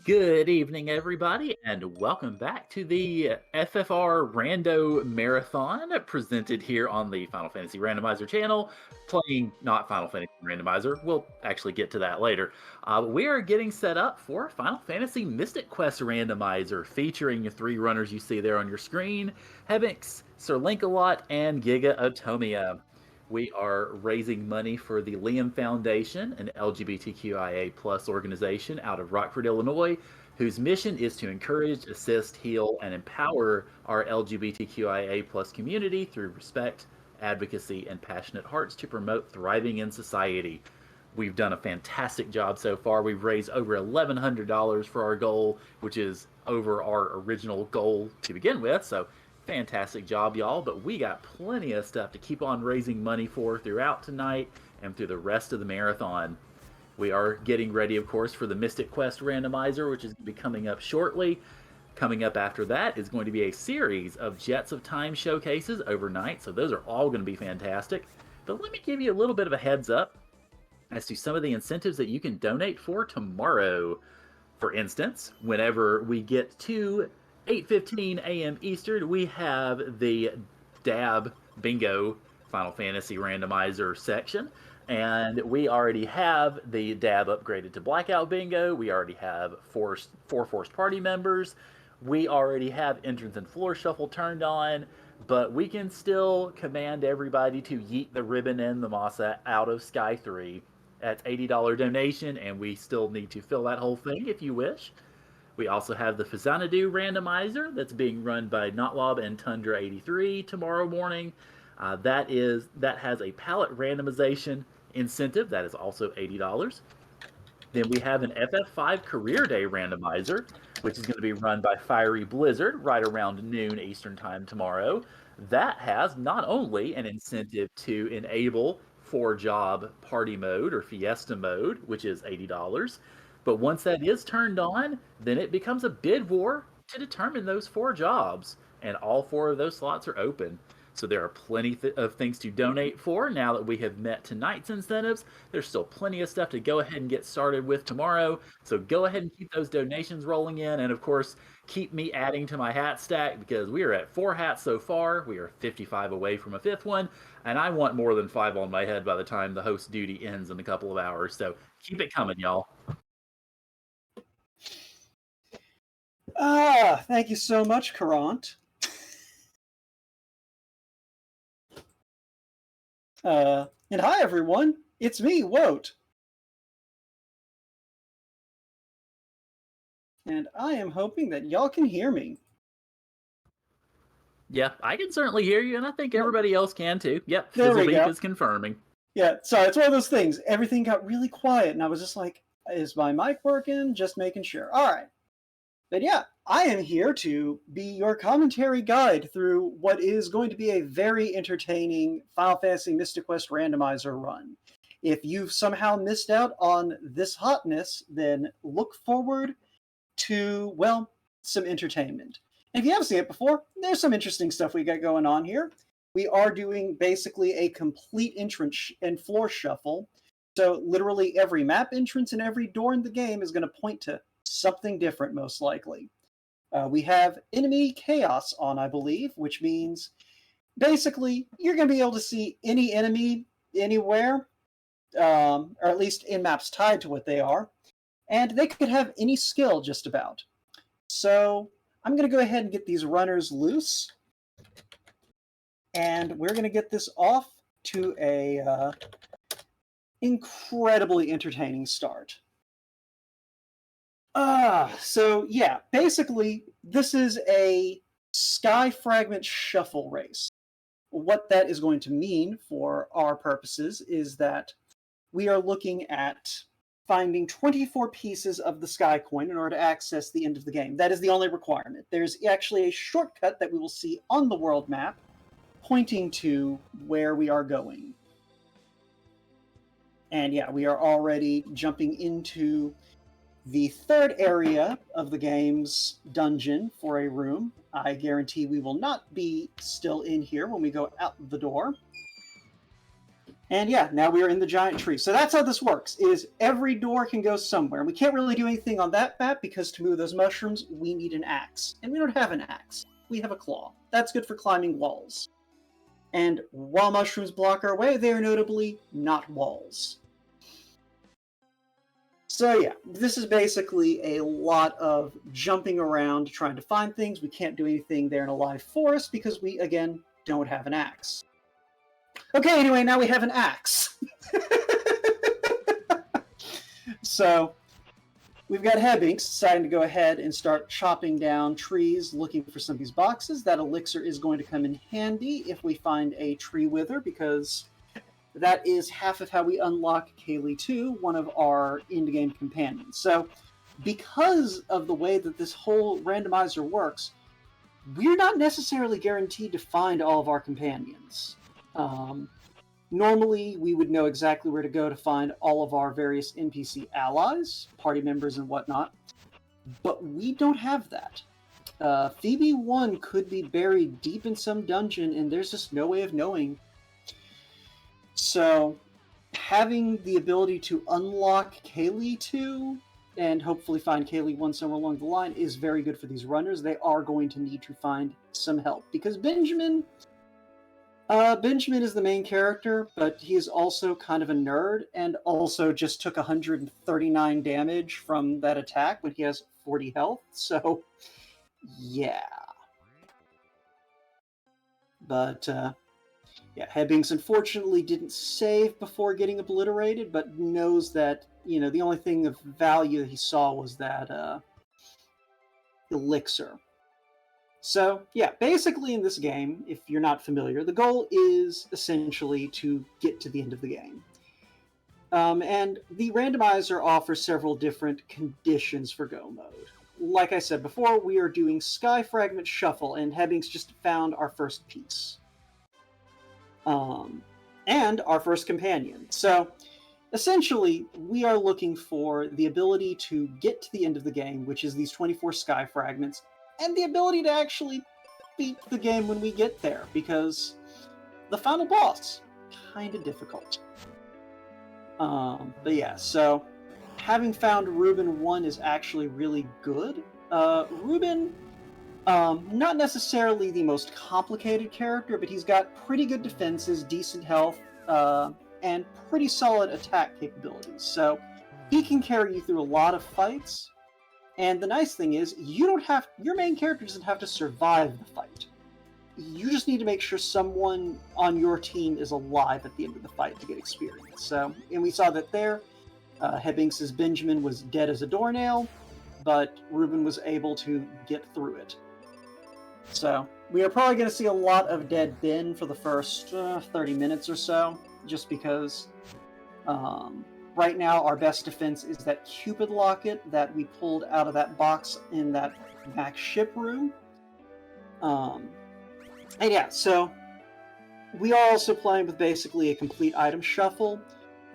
Good evening, everybody, and welcome back to the FFR Rando Marathon presented here on the Final Fantasy Randomizer channel, playing not Final Fantasy Randomizer. We'll actually get to that later. We are getting set up for Final Fantasy Mystic Quest Randomizer, featuring the three runners you see there on your screen, Hebix, Sir Linkalot, and Giga Atomia. We are raising money for the Liam Foundation, an LGBTQIA plus organization out of Rockford, Illinois, whose mission is to encourage, assist, heal, and empower our LGBTQIA plus community through respect, advocacy, and passionate hearts to promote thriving in society. We've done a fantastic job so far. We've raised over $1,100 for our goal, which is over our original goal to begin with. So fantastic job, y'all. But we got plenty of stuff to keep on raising money for throughout tonight and through the rest of the marathon. We are getting ready, of course, for the Mystic Quest Randomizer, which is going to be coming up shortly. Coming up after that is going to be a series of Jets of Time showcases overnight, so those are all going to be fantastic. But let me give you a little bit of a heads up as to some of the incentives that you can donate for tomorrow. For instance, whenever we get to 8:15 a.m. Eastern, we have the DAB Bingo Final Fantasy Randomizer section. And we already have the DAB upgraded to Blackout Bingo. We already have four Forced Party members. We already have Entrance and Floor Shuffle turned on. But we can still command everybody to yeet the ribbon and the masa out of Sky 3. That's $80 donation, and we still need to fill that whole thing if you wish. We also have the Fazanadu randomizer that's being run by Notlob and Tundra83 tomorrow morning. That has a pallet randomization incentive that is also $80. Then we have an FF5 Career Day randomizer, which is going to be run by Fiery Blizzard right around noon Eastern Time tomorrow. That has not only an incentive to enable 4-job party mode or fiesta mode, which is $80, but once that is turned on, then it becomes a bid war to determine those 4 jobs, and all 4 of those slots are open. So there are plenty of things to donate for now that we have met tonight's incentives. There's still plenty of stuff to go ahead and get started with tomorrow. So go ahead and keep those donations rolling in. And of course, keep me adding to my hat stack because we are at 4 hats so far. We are 55 away from a 5th one. And I want more than 5 on my head by the time the host duty ends in a couple of hours. So keep it coming, y'all. Thank you so much, Karant. And hi, everyone. It's me, Woat. And I am hoping that y'all can hear me. Yeah, I can certainly hear you, and I think everybody else can too. Yep, There we Fizzle Beef go. is confirming. Yeah, sorry, it's one of those things. Everything got really quiet, and I was just like, is my mic working? Just making sure. All right. But yeah, I am here to be your commentary guide through what is going to be a very entertaining Final Fantasy Mystic Quest randomizer run. If you've somehow missed out on this hotness, then look forward to, well, some entertainment. And if you haven't seen it before, there's some interesting stuff we got going on here. We are doing basically a complete entrance and floor shuffle. So literally every map entrance and every door in the game is going to point to something different, most likely. We have enemy chaos on, I believe, which means basically you're going to be able to see any enemy anywhere, or at least in maps tied to what they are, and they could have any skill just about. So I'm going to go ahead and get these runners loose, and we're going to get this off to a incredibly entertaining start. So yeah, basically, this is a Sky Fragment Shuffle race. What that is going to mean for our purposes is that we are looking at finding 24 pieces of the Sky Coin in order to access the end of the game. That is the only requirement. There's actually a shortcut that we will see on the world map pointing to where we are going. And yeah, we are already jumping into the 3rd area of the game's dungeon for a room. I guarantee we will not be still in here when we go out the door. And yeah, now we are in the giant tree. So that's how this works, is every door can go somewhere. We can't really do anything on that map because to move those mushrooms, we need an axe. And we don't have an axe. We have a claw. That's good for climbing walls. And while mushrooms block our way, they are notably not walls. So yeah, this is basically a lot of jumping around trying to find things. We can't do anything there in a live forest because we, again, don't have an axe. Okay, anyway, now we have an axe. So we've got Hebinks deciding to go ahead and start chopping down trees, looking for some of these boxes. That elixir is going to come in handy if we find a tree wither, because that is half of how we unlock Kaylee 2, one of our in-game companions. So because of the way that this whole randomizer works, we're not necessarily guaranteed to find all of our companions. Normally, we would know exactly where to go to find all of our various NPC allies, party members, and whatnot, but we don't have that. Phoebe 1 could be buried deep in some dungeon, and there's just no way of knowing. So, having the ability to unlock Kaylee 2 and hopefully find Kaylee 1 somewhere along the line is very good for these runners. They are going to need to find some help, because Benjamin is the main character, but he is also kind of a nerd, and also just took 139 damage from that attack when he has 40 health, so yeah. But, yeah, Hebbings unfortunately didn't save before getting obliterated, but knows that, you know, the only thing of value that he saw was that, elixir. So, yeah, basically in this game, if you're not familiar, the goal is essentially to get to the end of the game. And the randomizer offers several different conditions for go mode. Like I said before, we are doing Sky Fragment Shuffle, and Hebbings just found our first piece. And our first companion. So, essentially, we are looking for the ability to get to the end of the game, which is these 24 Sky Fragments, and the ability to actually beat the game when we get there, because the final boss, kind of difficult. But yeah, so having found Reuben 1 is actually really good. Reuben, not necessarily the most complicated character, but he's got pretty good defenses, decent health, and pretty solid attack capabilities. So he can carry you through a lot of fights. And the nice thing is, your main character doesn't have to survive the fight. You just need to make sure someone on your team is alive at the end of the fight to get experience. So, and we saw that there. Hebbings' Benjamin was dead as a doornail, but Reuben was able to get through it. So, we are probably going to see a lot of dead Ben for the first 30 minutes or so, just because right now our best defense is that Cupid locket that we pulled out of that box in that back ship room. And yeah, so we are also playing with basically a complete item shuffle.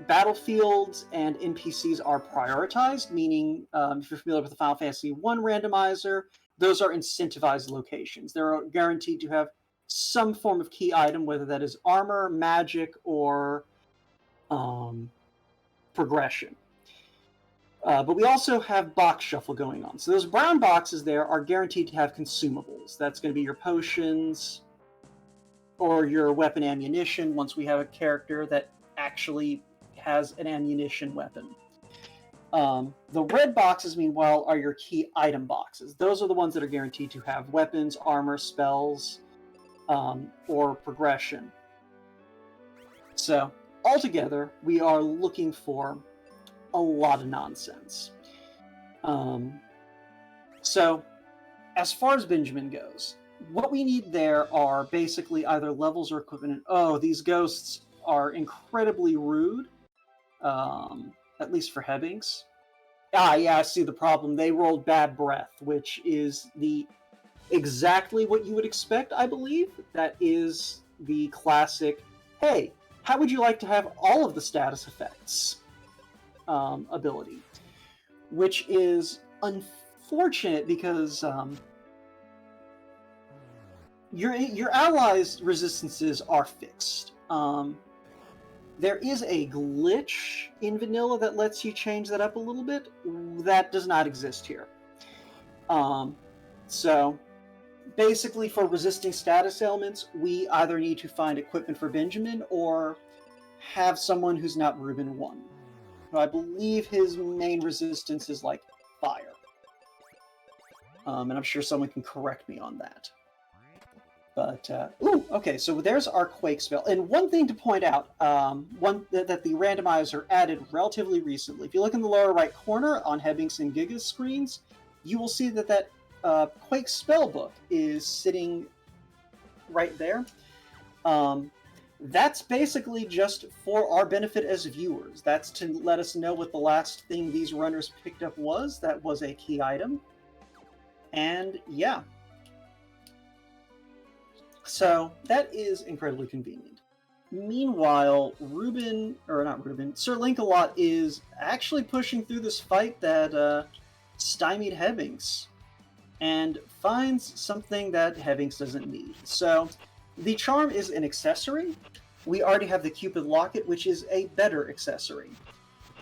Battlefields and NPCs are prioritized, meaning if you're familiar with the Final Fantasy I randomizer, those are incentivized locations. They're guaranteed to have some form of key item, whether that is armor, magic, or progression. But we also have box shuffle going on. So those brown boxes there are guaranteed to have consumables. That's going to be your potions or your weapon ammunition once we have a character that actually has an ammunition weapon. The red boxes, meanwhile, are your key item boxes. Those are the ones that are guaranteed to have weapons, armor, spells, or progression. So, altogether, we are looking for a lot of nonsense. So, as far as Benjamin goes, what we need there are basically either levels or equipment. And, oh, these ghosts are incredibly rude, at least for Hebbings. Ah, yeah, I see the problem. They rolled bad breath, which is exactly what you would expect, I believe. That is the classic, hey, how would you like to have all of the status effects ability? Which is unfortunate because your allies' resistances are fixed. There is a glitch in vanilla that lets you change that up a little bit. That does not exist here. So basically, for resisting status ailments, we either need to find equipment for Benjamin or have someone who's not Reuben 1. I believe his main resistance is like fire. And I'm sure someone can correct me on that. But, okay, so there's our Quake spell. And one thing to point out, that the randomizer added relatively recently. If you look in the lower right corner on Hebbings and Giga's screens, you will see that Quake spellbook is sitting right there. That's basically just for our benefit as viewers. That's to let us know what the last thing these runners picked up was. That was a key item. And yeah. So that is incredibly convenient. Meanwhile, Sir Link-a-Lot is actually pushing through this fight that stymied Hebbings and finds something that Hebbings doesn't need. So the charm is an accessory. We already have the Cupid Locket, which is a better accessory.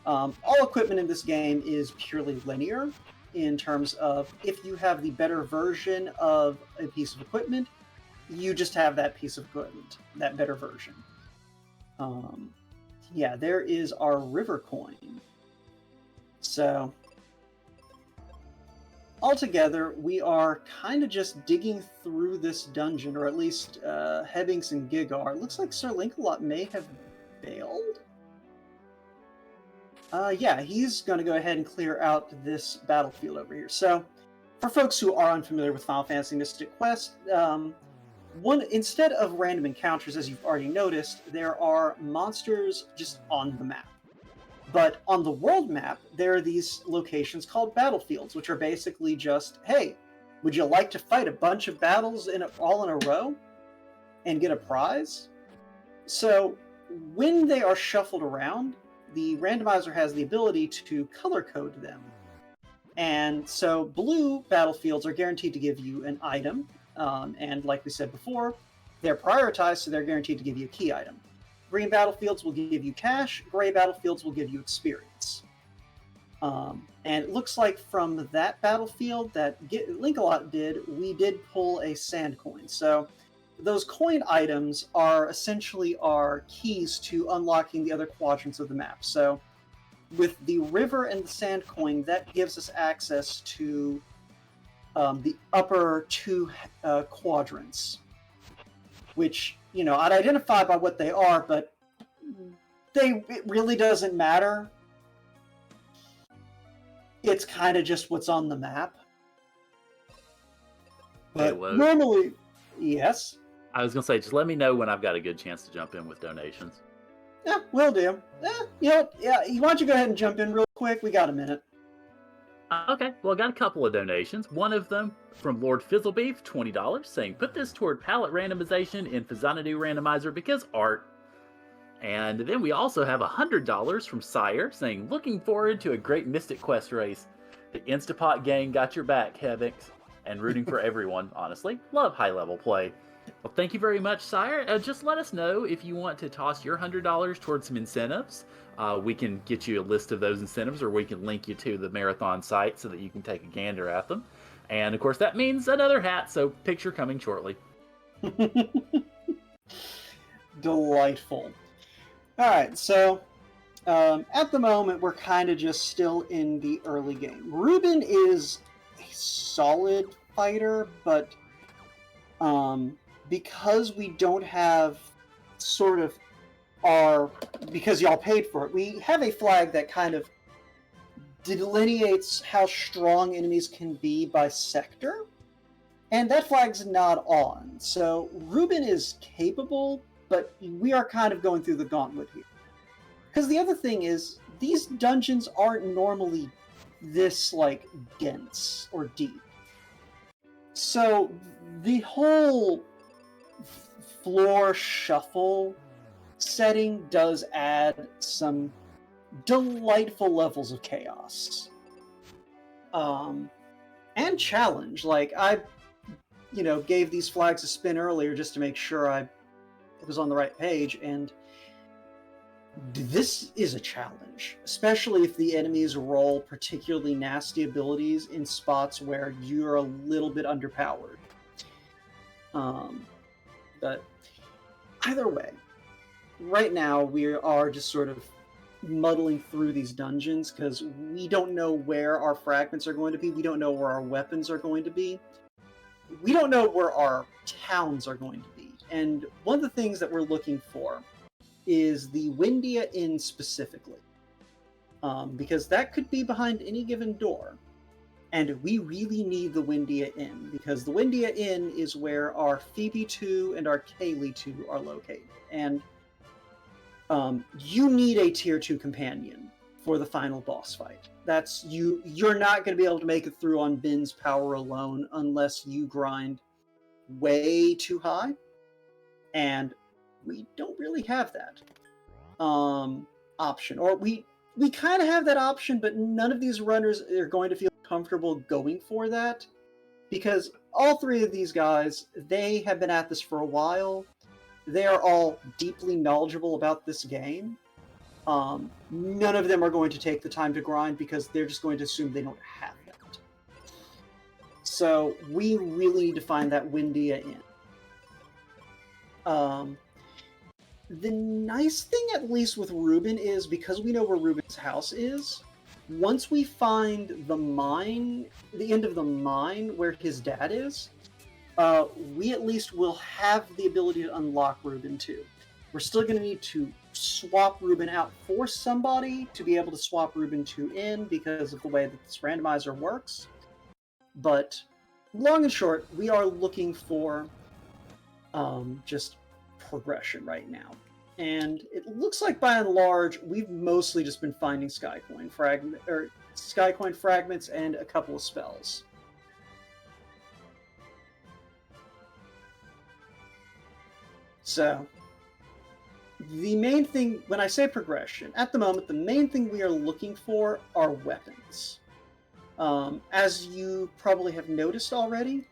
All equipment in this game is purely linear in terms of if you have the better version of a piece of equipment, you just have that piece of equipment, that better version. Yeah, there is our river coin. So altogether, we are kind of just digging through this dungeon, or at least Hebbings and Giga are. It looks like Sir Link-a-Lot may have bailed. Yeah, he's going to go ahead and clear out this battlefield over here. So, for folks who are unfamiliar with Final Fantasy Mystic Quest, instead of random encounters, as you've already noticed, there are monsters just on the map. But on the world map, there are these locations called battlefields, which are basically just, hey, would you like to fight a bunch of battles all in a row and get a prize? So when they are shuffled around, the randomizer has the ability to color code them. And so blue battlefields are guaranteed to give you an item. And like we said before, they're prioritized, so they're guaranteed to give you a key item. Green battlefields will give you cash. Gray battlefields will give you experience. And it looks like from that battlefield that Link-a-Lot did, we did pull a sand coin. So those coin items are essentially our keys to unlocking the other quadrants of the map. So with the river and the sand coin, that gives us access to the upper two quadrants, which, I'd identify by what they are, but it really doesn't matter. It's kind of just what's on the map. But normally, yes. I was going to say, just let me know when I've got a good chance to jump in with donations. Yeah, will do. Why don't you go ahead and jump in real quick? We got a minute. Okay, well, I got a couple of donations. One of them from Lord Fizzlebeef, $20, saying, put this toward palette randomization in Xanadu Randomizer because art. And then we also have $100 from Sire, saying, looking forward to a great Mystic Quest race. The Instapot gang got your back, Hebbings. And rooting for everyone, honestly. Love high-level play. Well, thank you very much, Sire. Just let us know if you want to toss your $100 towards some incentives. We can get you a list of those incentives, or we can link you to the marathon site so that you can take a gander at them. And, of course, that means another hat, so picture coming shortly. Delightful. All right, so at the moment, we're kind of just still in the early game. Reuben is a solid fighter, but because we don't have sort of because y'all paid for it, we have a flag that kind of delineates how strong enemies can be by sector, and that flag's not on. So Reuben is capable, but we are kind of going through the gauntlet here. Because the other thing is, these dungeons aren't normally this, dense or deep. So the whole floor shuffle setting does add some delightful levels of chaos. And challenge. I gave these flags a spin earlier just to make sure I was on the right page, and This is a challenge, especially if the enemies roll particularly nasty abilities in spots where you're a little bit underpowered. But either way, right now we are just sort of muddling through these dungeons because we don't know where our fragments are going to be. We don't know where our weapons are going to be. We don't know where our towns are going to be. And one of the things that we're looking for is the Windia Inn specifically, because that could be behind any given door. And we really need the Windia Inn, because the Windia Inn is where our Phoebe 2 and our Kaylee 2 are located. And you need a tier 2 companion for the final boss fight. That's you're not going to be able to make it through on Bin's power alone unless you grind way too high. And we don't really have that option. Or we kind of have that option, but none of these runners are going to feel comfortable going for that, because all three of these guys, they have been at this for a while. They are all deeply knowledgeable about this game. None of them are going to take the time to grind because they're just going to assume they don't have that. So we really need to find that Windia Inn. The nice thing, at least with Ruben, is because we know where Ruben's house is, once we find the mine, the end of the mine where his dad is, we at least will have the ability to unlock Ruben too. We're still going to need to swap Ruben out for somebody to be able to swap Ruben 2 in because of the way that this randomizer works. But long and short, we are looking for just progression right now. And it looks like by and large, we've mostly just been finding Skycoin fragments and a couple of spells. So, the main thing, when I say progression, at the moment, the main thing we are looking for are weapons. As you probably have noticed already,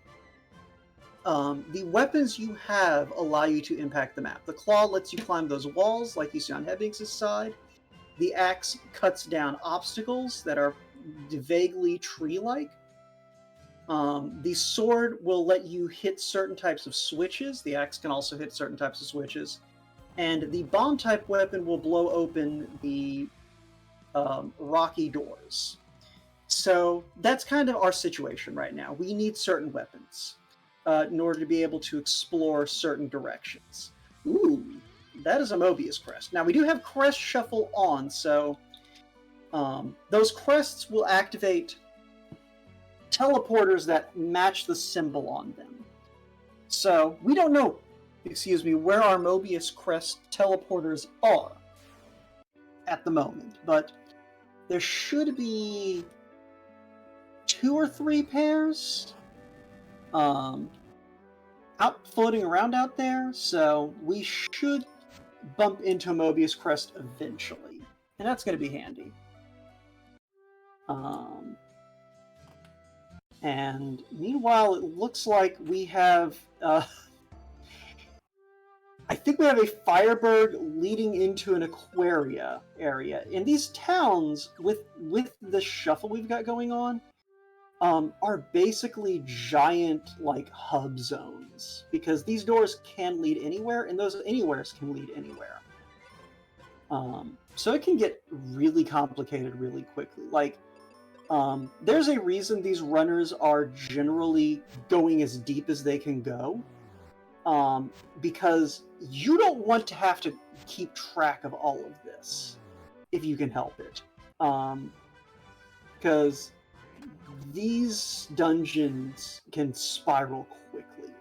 the weapons you have allow you to impact the map. The claw lets you climb those walls, like you see on Hedvig's side. The axe cuts down obstacles that are vaguely tree-like. The sword will let you hit certain types of switches. The axe can also hit certain types of switches. And the bomb-type weapon will blow open the rocky doors. So that's kind of our situation right now. We need certain weapons in order to be able to explore certain directions. Ooh, that is a Mobius crest. Now, we do have crest shuffle on, so those crests will activate teleporters that match the symbol on them. So we don't know, where our Mobius crest teleporters are at the moment, but there should be 2 or 3 pairs out floating around out there, so we should bump into a Mobius crest eventually, and that's going to be handy. And meanwhile, it looks like we have I think we have a Firebird leading into an Aquaria area. In these towns, with the shuffle we've got going on, are basically giant, like, hub zones. Because these doors can lead anywhere, and those anywheres can lead anywhere. So it can get really complicated really quickly. Like, there's a reason these runners are generally going as deep as they can go. Because you don't want to have to keep track of all of this, if you can help it. Because these dungeons can spiral quickly.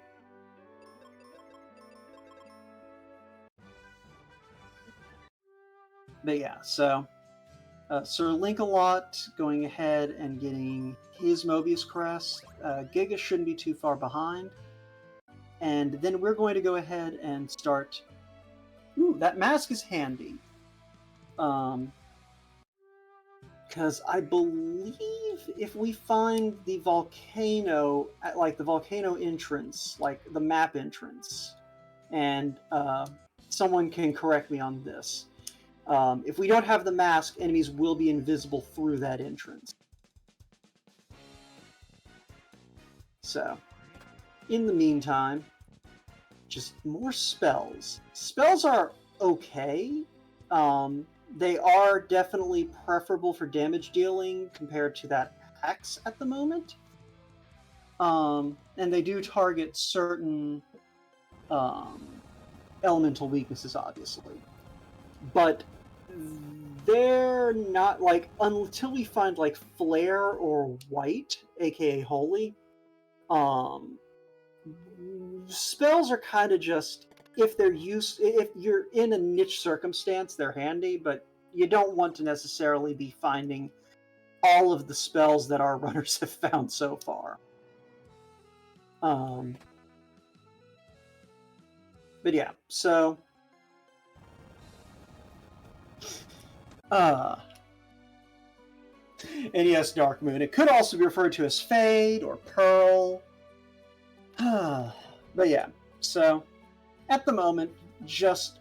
But yeah, so Sir Link-a-Lot going ahead and getting his Mobius crest. Giga shouldn't be too far behind. And then we're going to go ahead and start... Ooh, that mask is handy. Because I believe if we find the volcano, like the volcano entrance, like the map entrance, and someone can correct me on this, If we don't have the mask, enemies will be invisible through that entrance. So, in the meantime, just more spells. Spells are okay. They are definitely preferable for damage dealing compared to that axe at the moment. And they do target certain elemental weaknesses, obviously. But they're not, like, until we find, like, Flare or White, aka Holy, spells are kind of just, if you're in a niche circumstance, they're handy, but you don't want to necessarily be finding all of the spells that our runners have found so far. But yeah, so and yes, Dark Moon. It could also be referred to as Fade or Pearl. But yeah, so at the moment, just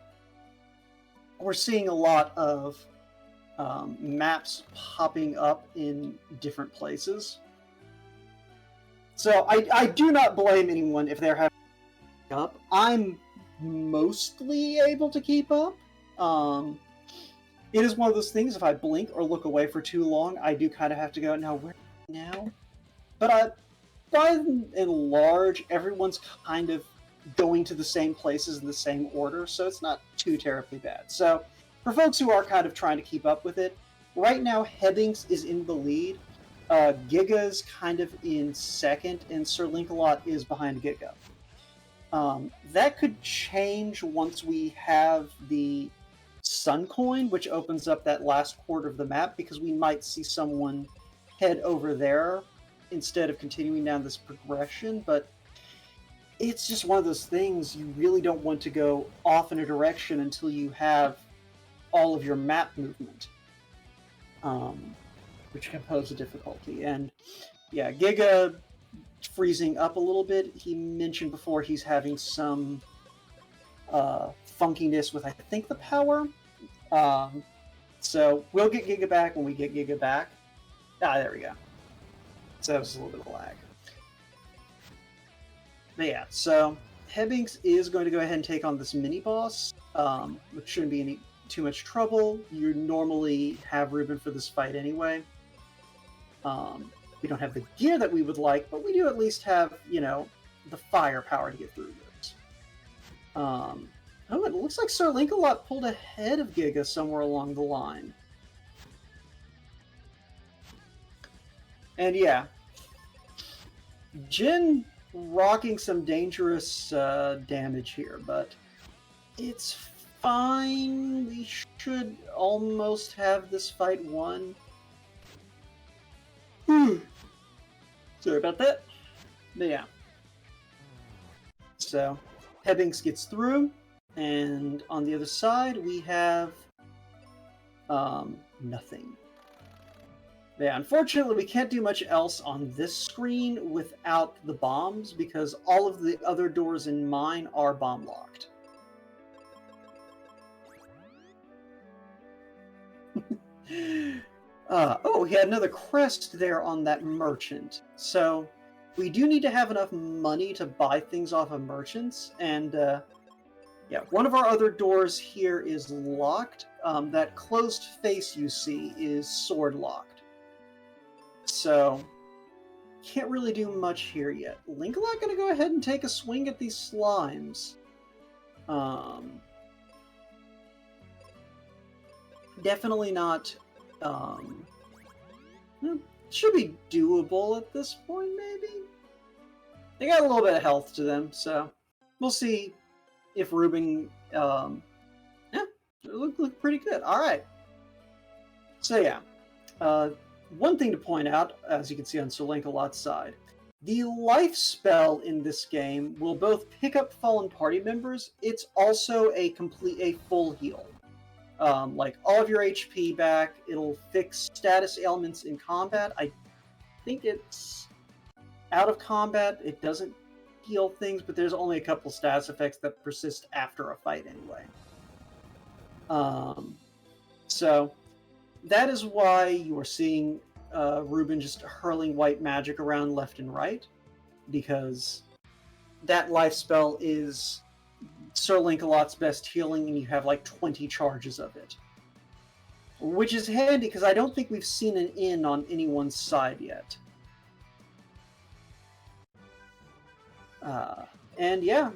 we're seeing a lot of maps popping up in different places. So I do not blame anyone if they're having to keep up. I'm mostly able to keep up. It is one of those things, if I blink or look away for too long, I do kind of have to go, now, where now? But by and large, everyone's kind of going to the same places in the same order, so it's not too terribly bad. So, for folks who are kind of trying to keep up with it, right now, Hebbings is in the lead. Giga's kind of in second, and Sir Linkalot is behind Giga. That could change once we have the Sun Coin, which opens up that last quarter of the map, because we might see someone head over there instead of continuing down this progression, but it's just one of those things, you really don't want to go off in a direction until you have all of your map movement, which can pose a difficulty. And yeah, Giga freezing up a little bit. He mentioned before he's having some funkiness with, I think, the power. So we'll get Giga back when we get Giga back. There we go. So that was a little bit of lag. But yeah, so Hebbings is going to go ahead and take on this mini-boss, which shouldn't be too much trouble. You normally have Ruben for this fight anyway. We don't have the gear that we would like, but we do at least have, the firepower to get through this. Oh, it looks like Sir Linkalot pulled ahead of Giga somewhere along the line. And yeah, Jin rocking some dangerous damage here, but it's fine. We should almost have this fight won. Sorry about that. But yeah. So, Hebbings gets through, and on the other side we have nothing. Yeah, unfortunately, we can't do much else on this screen without the bombs, because all of the other doors in mine are bomb locked. Oh, he had another crest there on that merchant. So, we do need to have enough money to buy things off of merchants, and yeah, one of our other doors here is locked. That closed face you see is sword locked. So, can't really do much here yet. Linkalot gonna go ahead and take a swing at these slimes. Definitely not, should be doable at this point, maybe? They got a little bit of health to them, so we'll see if Ruben, yeah, look pretty good. Alright. So yeah, one thing to point out, as you can see on Sir Linkalot's side, the life spell in this game will both pick up fallen party members. It's also a full heal. Like all of your HP back. It'll fix status ailments in combat. I think it's out of combat. It doesn't heal things, but there's only a couple status effects that persist after a fight anyway. So that is why you are seeing Ruben just hurling white magic around left and right, because that life spell is Sir Lancelot's best healing, and you have like 20 charges of it. Which is handy, because I don't think we've seen an in on anyone's side yet. And yeah,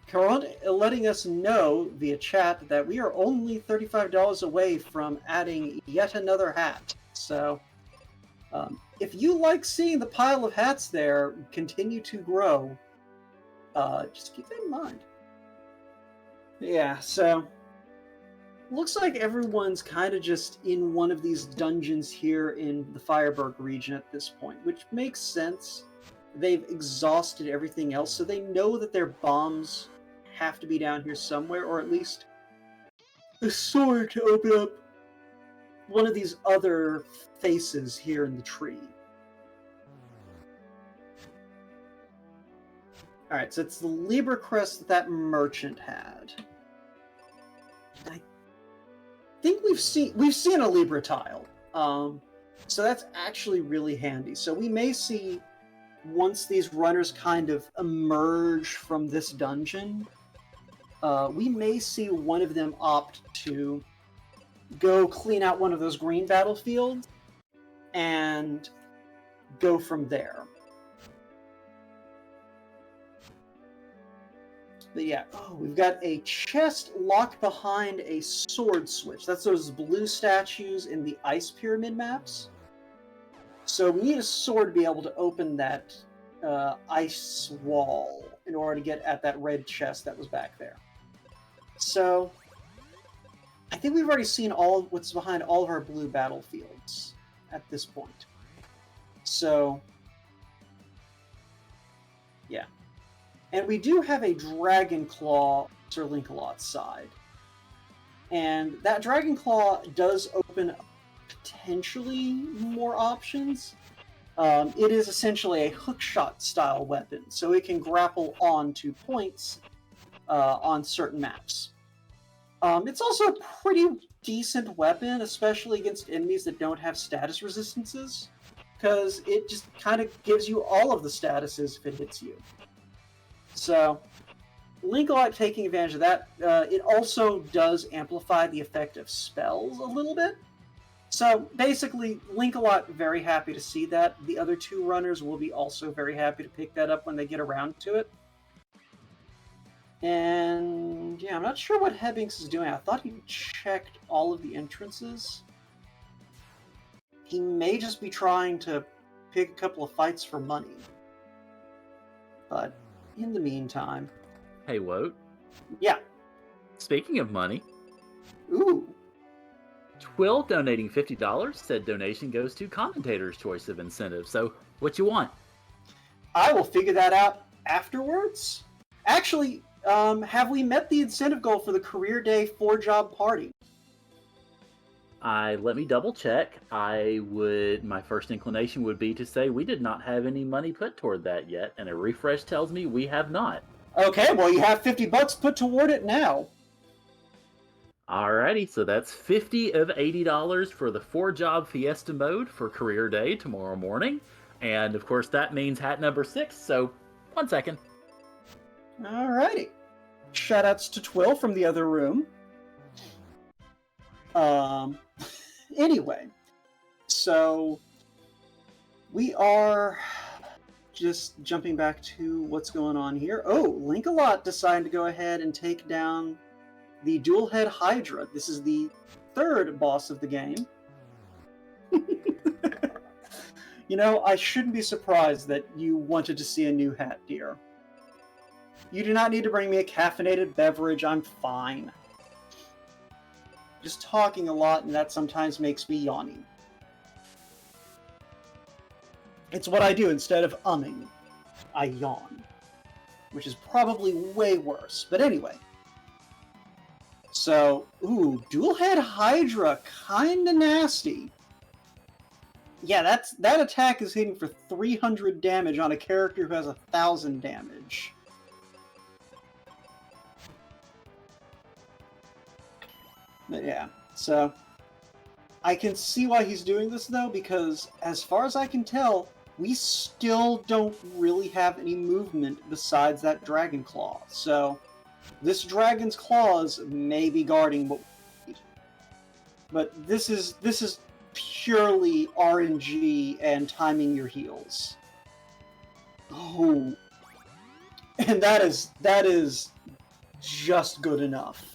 Caron letting us know via chat that we are only $35 away from adding yet another hat. So, if you like seeing the pile of hats there continue to grow, just keep that in mind. Yeah, so looks like everyone's kind of just in one of these dungeons here in the Fireberg region at this point, which makes sense. They've exhausted everything else, so they know that their bombs have to be down here somewhere, or at least a sword to open up one of these other faces here in the tree. Alright, so it's the Libra crest that merchant had. I think we've seen a Libra tile. So that's actually really handy. So we may see, once these runners kind of emerge from this dungeon, we may see one of them opt to go clean out one of those green battlefields and go from there. But yeah, we've got a chest locked behind a sword switch. That's those blue statues in the ice pyramid maps. So we need a sword to be able to open that ice wall in order to get at that red chest that was back there. So I think we've already seen all what's behind all of our blue battlefields at this point. So yeah. And we do have a Dragon Claw Sir Lancelot's side. And that Dragon Claw does open up potentially more options. It is essentially a hookshot style weapon, so it can grapple onto points on certain maps. It's also a pretty decent weapon, especially against enemies that don't have status resistances, because it just kind of gives you all of the statuses if it hits you. So, Lancelot taking advantage of that. It also does amplify the effect of spells a little bit. So, basically, Lancelot very happy to see that. The other two runners will be also very happy to pick that up when they get around to it. And, yeah, I'm not sure what Hebbings is doing. I thought he checked all of the entrances. He may just be trying to pick a couple of fights for money. But in the meantime... Hey, Woat. Yeah. Speaking of money... Ooh. Twill donating $50. Said donation goes to commentator's choice of incentive. So, what you want? I will figure that out afterwards. Actually, have we met the incentive goal for the career day 4-job party? Let me double check. My first inclination would be to say we did not have any money put toward that yet, and a refresh tells me we have not. Okay, well you have $50 put toward it now. Alrighty, so that's $50 of $80 for the 4-job fiesta mode for career day tomorrow morning. And of course that means hat number 6, so 1 second. Alrighty. Shoutouts to Twill from the other room. Anyway, so we are just jumping back to what's going on here. Oh, Lancelot decided to go ahead and take down the dual head Hydra. This is the 3rd boss of the game. You know, I shouldn't be surprised that you wanted to see a new hat, dear. You do not need to bring me a caffeinated beverage. I'm fine. Just talking a lot, and that sometimes makes me yawning. It's what I do instead of umming. I yawn. Which is probably way worse. But anyway. So, ooh, dual head Hydra, kinda nasty. Yeah, that attack is hitting for 300 damage on a character who has 1,000 damage. But yeah. So I can see why he's doing this though, because as far as I can tell, we still don't really have any movement besides that Dragon Claw. So this Dragon's Claws may be guarding what we need. But this is purely RNG and timing your heals. Oh. And that is just good enough.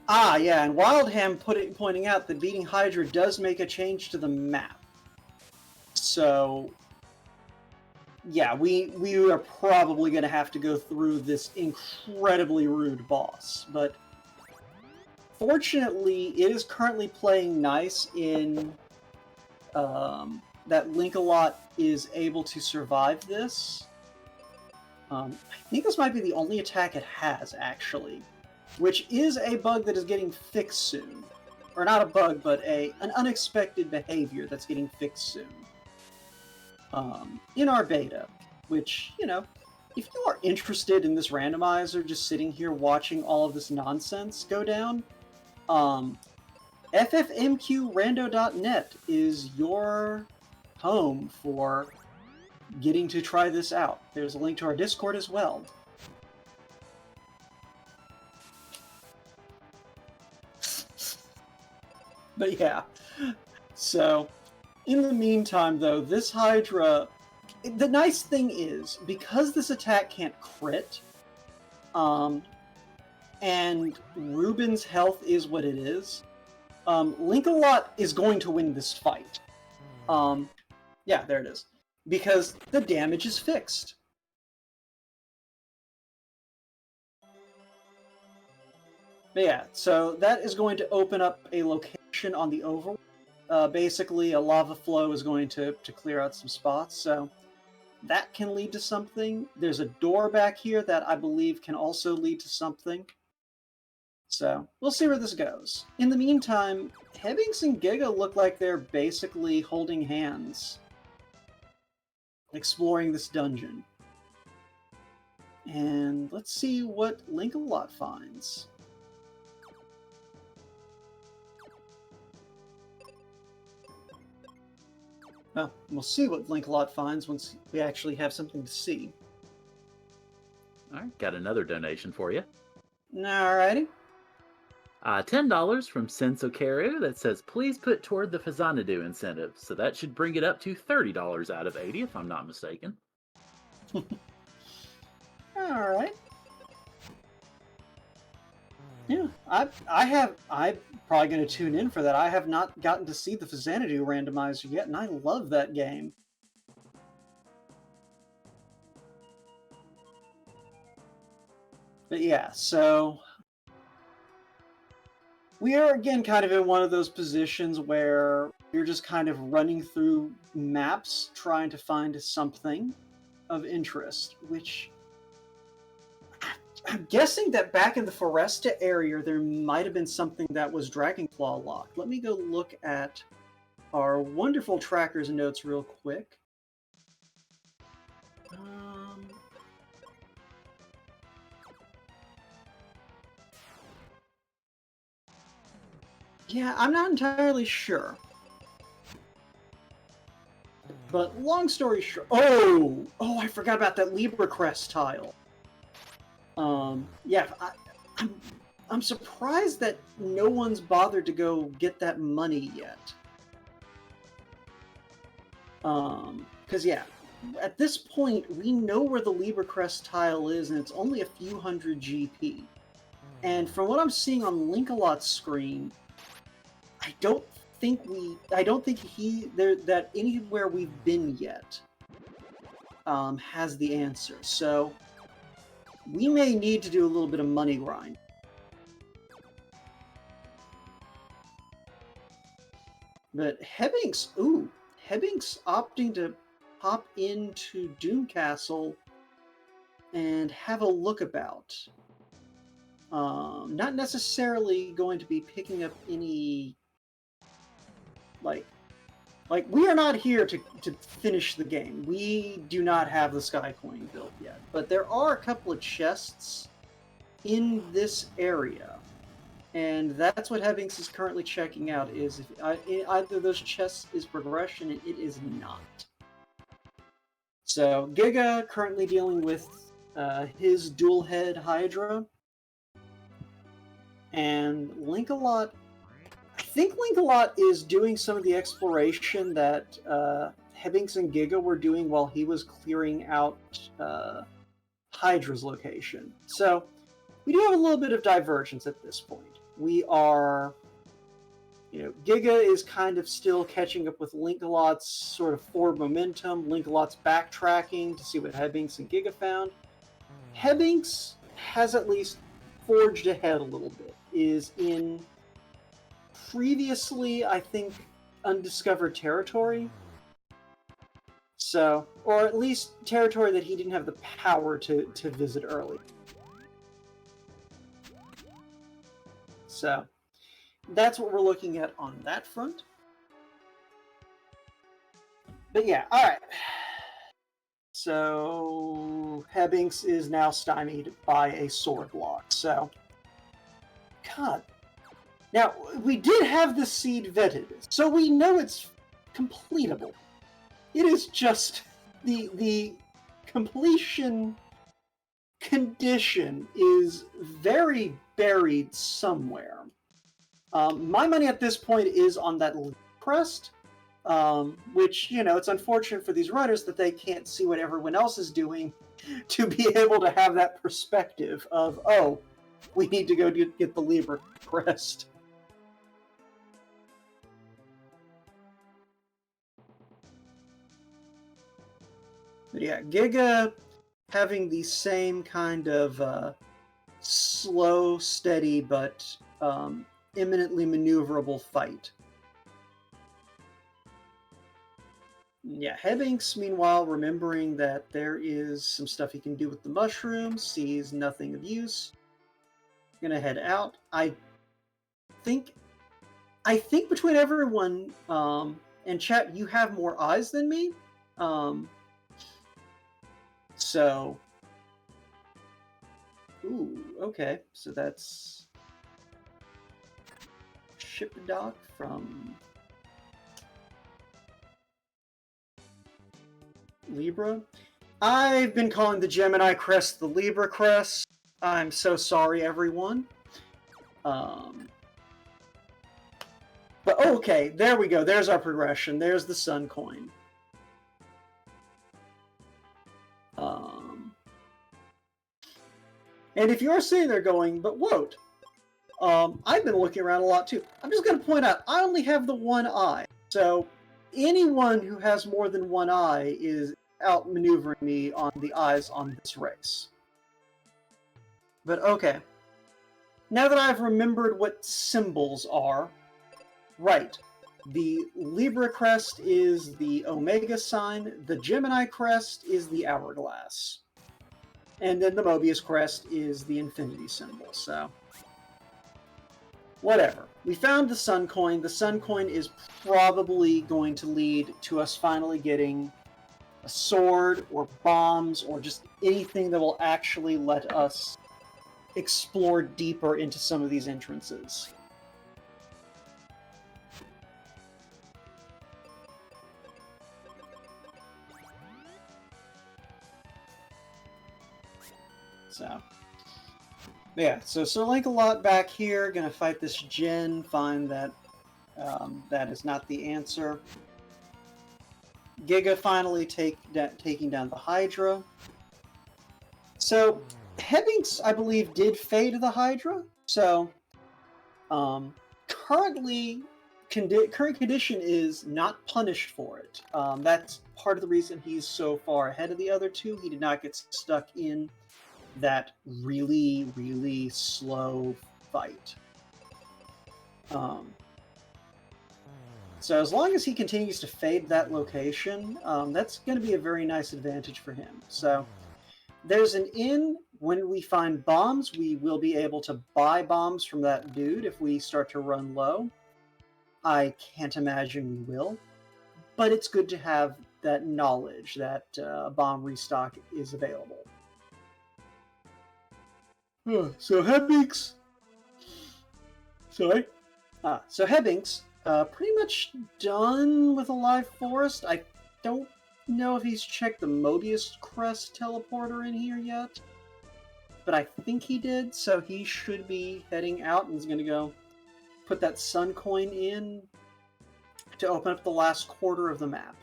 Ah, yeah, and Wildham pointing out that beating Hydra does make a change to the map. So, yeah, we are probably going to have to go through this incredibly rude boss. But fortunately, it is currently playing nice in that Link-A-Lot is able to survive this. I think this might be the only attack it has, actually, which is a bug that is getting fixed soon. Or not a bug, but an unexpected behavior that's getting fixed soon. In our beta, which, you know, if you are interested in this randomizer, just sitting here watching all of this nonsense go down, ffmqrando.net is your home for getting to try this out. There's a link to our Discord as well. But yeah, so in the meantime though, this Hydra, the nice thing is, because this attack can't crit, and Ruben's health is what it is, Link-A-Lot is going to win this fight. Yeah, there it is. Because the damage is fixed. But yeah, so that is going to open up a location on the overworld. Basically, a lava flow is going to clear out some spots, so that can lead to something. There's a door back here that I believe can also lead to something. So, we'll see where this goes. In the meantime, Hebbings and Giga look like they're basically holding hands, exploring this dungeon. And let's see what Link-A-Lot finds. Well, we'll see what Link-A-Lot finds once we actually have something to see. Alright, got another donation for you. Alrighty. $10 from Sensokaru that says, please put toward the Fazanadu incentive. So that should bring it up to $30 out of 80, if I'm not mistaken. Alright. Yeah, I'm probably going to tune in for that. I have not gotten to see the Fazanadu randomizer yet, and I love that game. But yeah, so we are again kind of in one of those positions where you're just kind of running through maps trying to find something of interest, which I'm guessing that back in the Foresta area there might have been something that was Dragonclaw locked. Let me go look at our wonderful trackers notes real quick. Yeah, I'm not entirely sure. But long story short... Oh, I forgot about that Libra Crest tile. Yeah, I'm surprised that no one's bothered to go get that money yet. Because yeah, at this point, we know where the Libra Crest tile is, and it's only a few hundred GP. And from what I'm seeing on Link-A-Lot's screen, I don't think that anywhere we've been yet has the answer. So we may need to do a little bit of money grind. But Hebbings opting to hop into Doom Castle and have a look about. Not necessarily going to be picking up any like we are not here to finish the game. We do not have the Sky Coin built yet, but there are a couple of chests in this area And that's what Hebbings is currently checking out, is if either of those chests is progression, and it is not. So Giga currently dealing with his dual head Hydra. And Linkalot, I think Linkalot is doing some of the exploration that Hebbings and Giga were doing while he was clearing out Hydra's location. So we do have a little bit of divergence at this point. We are, Giga is kind of still catching up with Linkalot's sort of forward momentum. Linkalot's backtracking to see what Hebbings and Giga found. Hebbings has at least forged ahead a little bit, is in previously, I think, undiscovered territory. So, or at least territory that he didn't have the power to visit early. So, that's what we're looking at on that front. But yeah, alright. So, Hebbings is now stymied by a sword block. So, God. Now, we did have the seed vetted, so we know it's completable. It is just the completion condition is very buried somewhere. My money at this point is on that crest, which, it's unfortunate for these runners that they can't see what everyone else is doing to be able to have that perspective of, oh, we need to go get the Libra crest. But yeah, Giga having the same kind of slow, steady, but imminently maneuverable fight. Yeah, Hebbings, meanwhile, remembering that there is some stuff he can do with the mushrooms, sees nothing of use. Gonna head out. I think between everyone and chat, you have more eyes than me. So, ooh, okay. So that's ship dock from Libra. I've been calling the Gemini crest the Libra crest. I'm so sorry, everyone. But okay, there we go. There's our progression. There's the Sun coin. And if you're sitting there going, but whoa, I've been looking around a lot too. I'm just going to point out, I only have the one eye. So anyone who has more than one eye is outmaneuvering me on the eyes on this race. But okay. Now that I've remembered what symbols are, right. The Libra crest is the Omega sign. The Gemini crest is the hourglass. And then the Mobius crest is the infinity symbol, so whatever. We found the Sun coin. The Sun coin is probably going to lead to us finally getting a sword or bombs or just anything that will actually let us explore deeper into some of these entrances. So, yeah, so Sir Lancelot back here, gonna fight this Jinn, find that that is not the answer. Giga finally taking down the Hydra. So, Hebbings, I believe, did fade the Hydra. So, current condition is not punished for it. That's part of the reason he's so far ahead of the other two. He did not get stuck in that really, really slow fight. So as long as he continues to fade that location, that's going to be a very nice advantage for him. So there's an inn. When we find bombs, we will be able to buy bombs from that dude if we start to run low. I can't imagine we will, but it's good to have that knowledge that bomb restock is available. So Hebbings Sorry. So Hebbings, pretty much done with a live forest. I don't know if he's checked the Mobius Crest teleporter in here yet, but I think he did, so he should be heading out and he's going to go put that sun coin in to open up the last quarter of the map.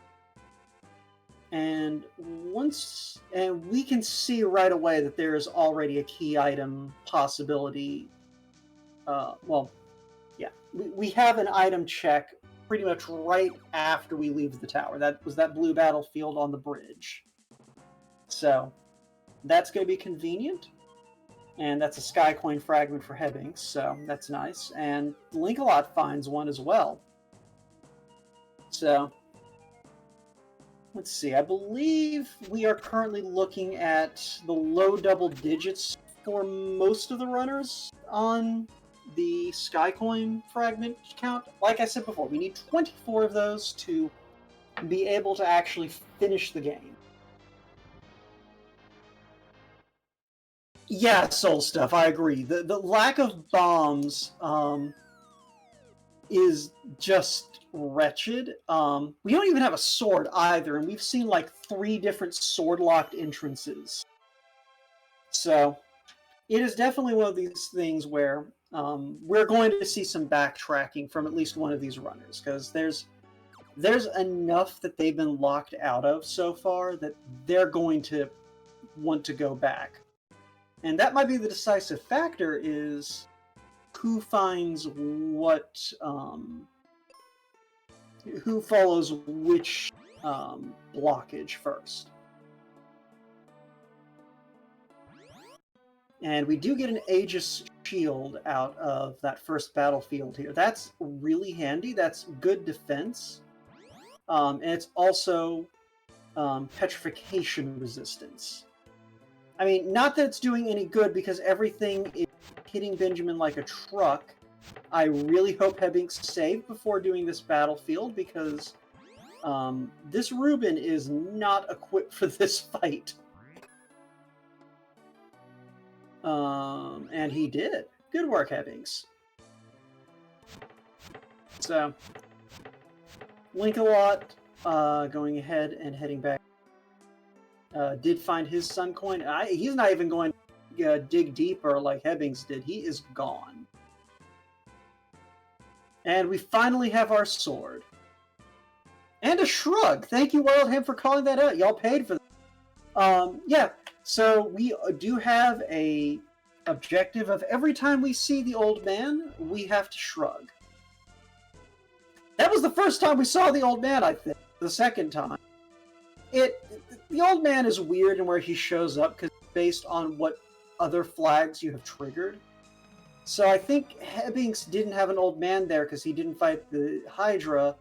And we can see right away that there is already a key item possibility. We have an item check pretty much right after we leave the tower. That was that blue battlefield on the bridge. So that's going to be convenient. And that's a sky coin fragment for Hebbings, so that's nice. And Linkalot finds one as well. So let's see. I believe we are currently looking at the low double digits for most of the runners on the Skycoin fragment count. Like I said before, we need 24 of those to be able to actually finish the game. Yeah, soul stuff, I agree. The lack of bombs is just wretched. We don't even have a sword either, and we've seen like 3 different sword-locked entrances. So it is definitely one of these things where we're going to see some backtracking from at least one of these runners, because there's enough that they've been locked out of so far that they're going to want to go back. And that might be the decisive factor, is who finds what, who follows which blockage first. And we do get an Aegis shield out of that first battlefield here. That's really handy. That's good defense. And it's also petrification resistance. I mean, not that it's doing any good, because everything is hitting Benjamin like a truck. I really hope Hebbings saved before doing this battlefield, because this Reuben is not equipped for this fight. And he did. Good work, Hebbings. So, Linkalot going ahead and heading back. Did find his sun coin. He's not even going to dig deeper like Hebbings did. He is gone. And we finally have our sword. And a shrug. Thank you, Wildham, for calling that out. Y'all paid for that. Yeah, so we do have a objective of every time we see the old man, we have to shrug. That was the first time we saw the old man, I think. The second time. The old man is weird in where he shows up, because it's based on what other flags you have triggered. So I think Hebbings didn't have an old man there because he didn't fight the Hydra,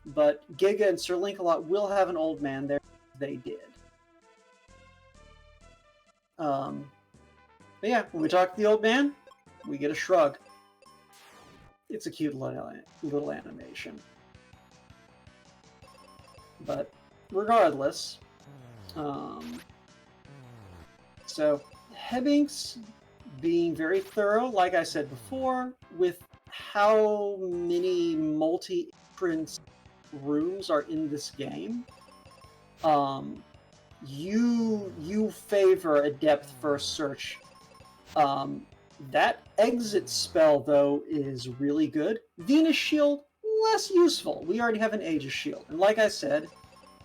but Giga and Sir Linkalot will have an old man there. They did. But yeah, when we talk to the old man, we get a shrug. It's a cute little animation. But regardless, so Hebbings being very thorough, like I said before, with how many multi-entrance rooms are in this game. You favor a depth-first search. That exit spell, though, is really good. Venus Shield, less useful. We already have an Aegis Shield. And like I said,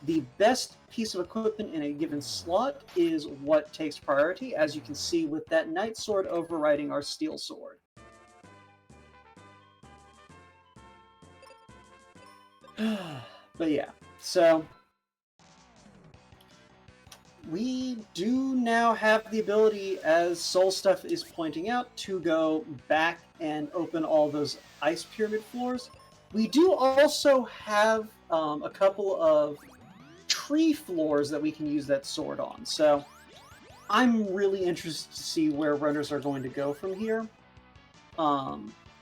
the best piece of equipment in a given slot is what takes priority, as you can see with that Night Sword overriding our Steel Sword. But yeah, so we do now have the ability, as Soul Stuff is pointing out, to go back and open all those Ice Pyramid floors. We do also have a couple of tree floors that we can use that sword on. So I'm really interested to see where runners are going to go from here.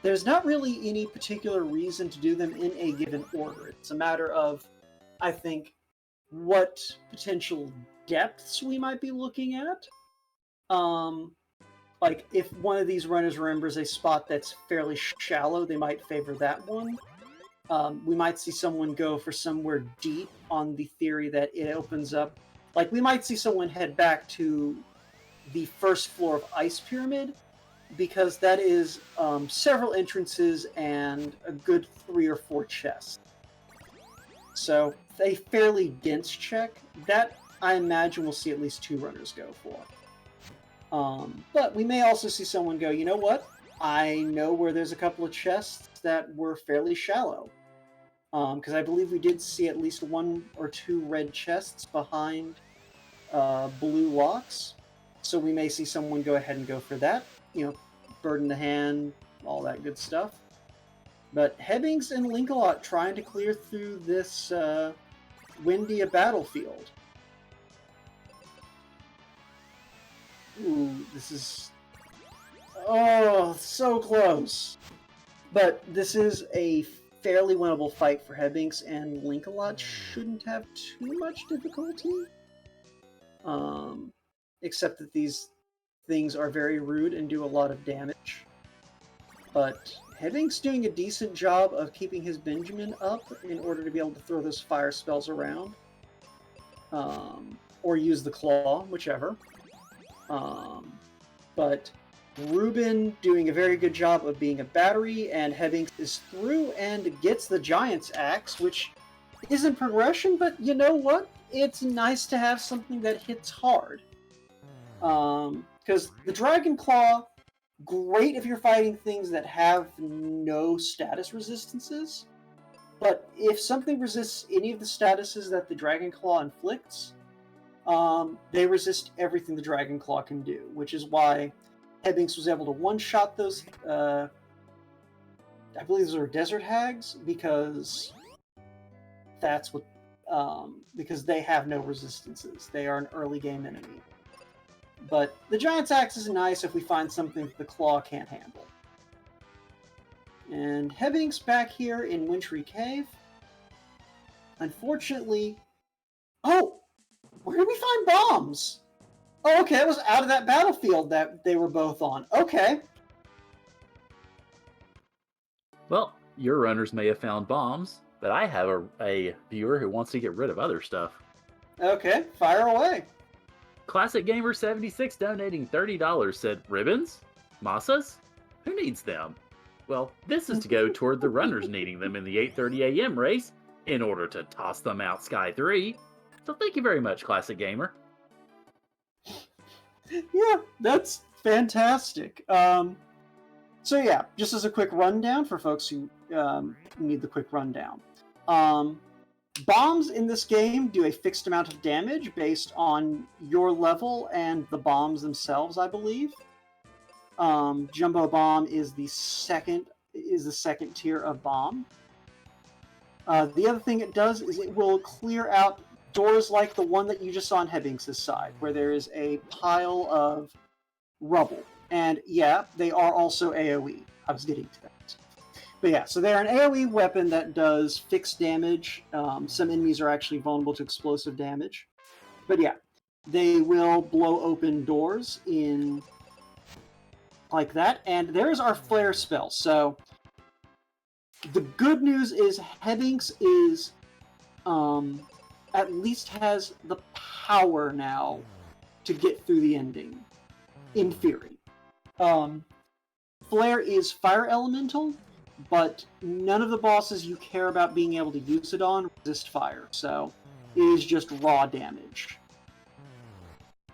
There's not really any particular reason to do them in a given order. It's a matter of, I think, what potential depths we might be looking at. like if one of these runners remembers a spot that's fairly shallow, they might favor that one. We might see someone go for somewhere deep on the theory that it opens up. Like we might see someone head back to the first floor of Ice Pyramid, because that is several entrances and a good 3 or 4 chests. So a fairly dense check that I imagine we'll see at least 2 runners go for. But we may also see someone go, you know what? I know where there's a couple of chests that were fairly shallow. Because I believe we did see at least 1 or 2 red chests behind blue locks. So we may see someone go ahead and go for that. You know, bird in the hand, all that good stuff. But Hebbings and Linkalot trying to clear through this Windia battlefield. Ooh, this is... Oh, so close. But this is a fairly winnable fight for Hebbings, and Linkalot shouldn't have too much difficulty. Except that these things are very rude and do a lot of damage. But Hebbings doing a decent job of keeping his Benjamin up in order to be able to throw those fire spells around. Or use the claw, whichever. But Ruben doing a very good job of being a battery, and Hebbings is through and gets the Giant's Axe, which isn't progression, but you know what? It's nice to have something that hits hard. Because the Dragon Claw, great if you're fighting things that have no status resistances, but if something resists any of the statuses that the Dragon Claw inflicts, they resist everything the Dragon Claw can do, which is why Hebbings was able to one-shot those, I believe those are Desert Hags, because that's what, because they have no resistances. They are an early game enemy. But the Giant's Axe is nice if we find something that the Claw can't handle. And Hebbings back here in Wintry Cave. Unfortunately... Oh! Where did we find bombs? Oh, okay, it was out of that battlefield that they were both on. Okay. Well, your runners may have found bombs, but I have a viewer who wants to get rid of other stuff. Okay, fire away. Classic Gamer 76 donating $30 said, ribbons? Massas? Who needs them? Well, this is to go toward the runners needing them in the 8:30 a.m. race in order to toss them out Sky 3. So thank you very much, Classic Gamer. Yeah, that's fantastic. So yeah, just as a quick rundown for folks who need the quick rundown. Bombs in this game do a fixed amount of damage based on your level and the bombs themselves, I believe. Jumbo Bomb is the second tier of bomb. The other thing it does is it will clear out doors like the one that you just saw on Hebbings' side, where there is a pile of rubble. And yeah, they are also AoE. I was getting to that. But yeah, so they're an AoE weapon that does fixed damage. Some enemies are actually vulnerable to explosive damage. But yeah, they will blow open doors in like that. And there's our flare spell. So the good news is Hebbings is at least has the power now to get through the ending, in theory. Flare is fire elemental, but none of the bosses you care about being able to use it on resist fire, so it is just raw damage.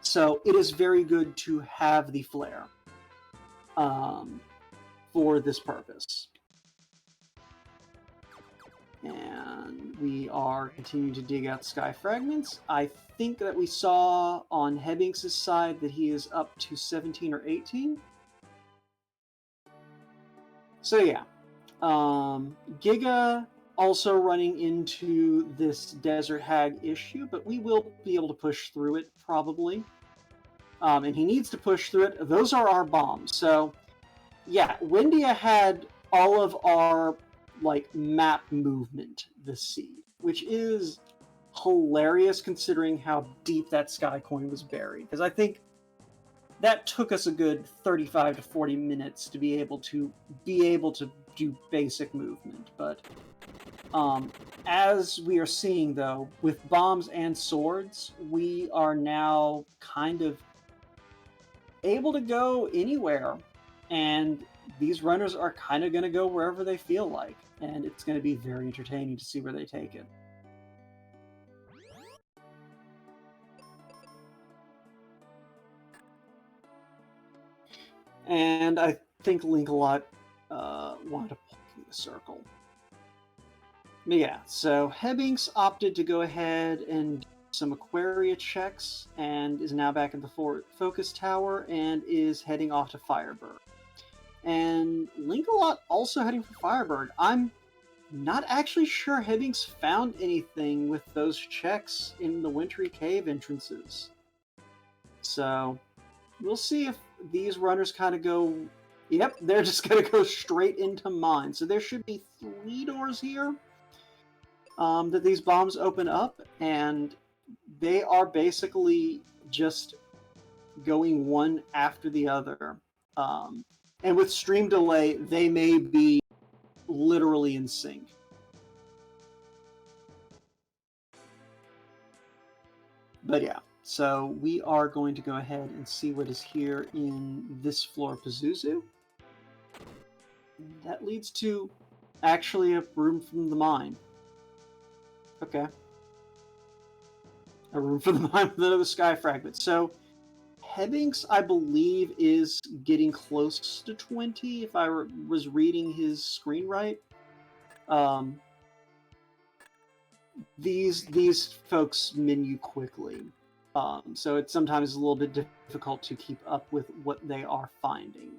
So it is very good to have the flare for this purpose. And we are continuing to dig out sky fragments. I think that we saw on Hebbings' side that he is up to 17 or 18. So yeah. Giga also running into this Desert Hag issue, but we will be able to push through it, probably. And he needs to push through it. Those are our bombs. So, yeah, Windia had all of our map movement this seed, which is hilarious considering how deep that sky coin was buried. Because I think that took us a good 35 to 40 minutes to be able to do basic movement. But as we are seeing, though, with bombs and swords, we are now kind of able to go anywhere, and these runners are kind of going to go wherever they feel like, and it's going to be very entertaining to see where they take it. And I think Link-a-Lot wanted to pull through the circle. But yeah, so Hebbinks opted to go ahead and do some Aquaria checks and is now back at the focus tower and is heading off to Firebird. And Link-a-Lot also heading for Firebird. I'm not actually sure Hebbinks found anything with those checks in the Wintry Cave entrances. So we'll see if these runners kind of go... Yep, they're just going to go straight into mine. So there should be 3 doors here that these bombs open up, and they are basically just going one after the other. And with stream delay, they may be literally in sync. But yeah, so we are going to go ahead and see what is here in this floor of Pazuzu. That leads to actually a room from the mine. Okay. A room from the mine with another sky fragment. So Hebbinks, I believe, is getting close to 20, if I was reading his screen right. These folks menu quickly. So it's sometimes a little bit difficult to keep up with what they are finding.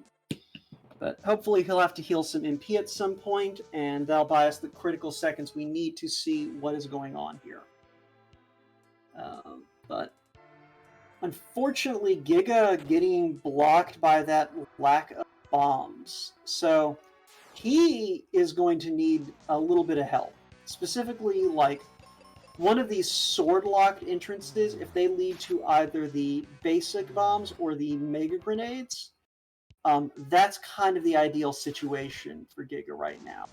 But hopefully he'll have to heal some MP at some point, and that'll buy us the critical seconds we need to see what is going on here. But unfortunately, Giga getting blocked by that lack of bombs. So he is going to need a little bit of help. Specifically, like, one of these sword-locked entrances, if they lead to either the basic bombs or the mega grenades, that's kind of the ideal situation for Giga right now.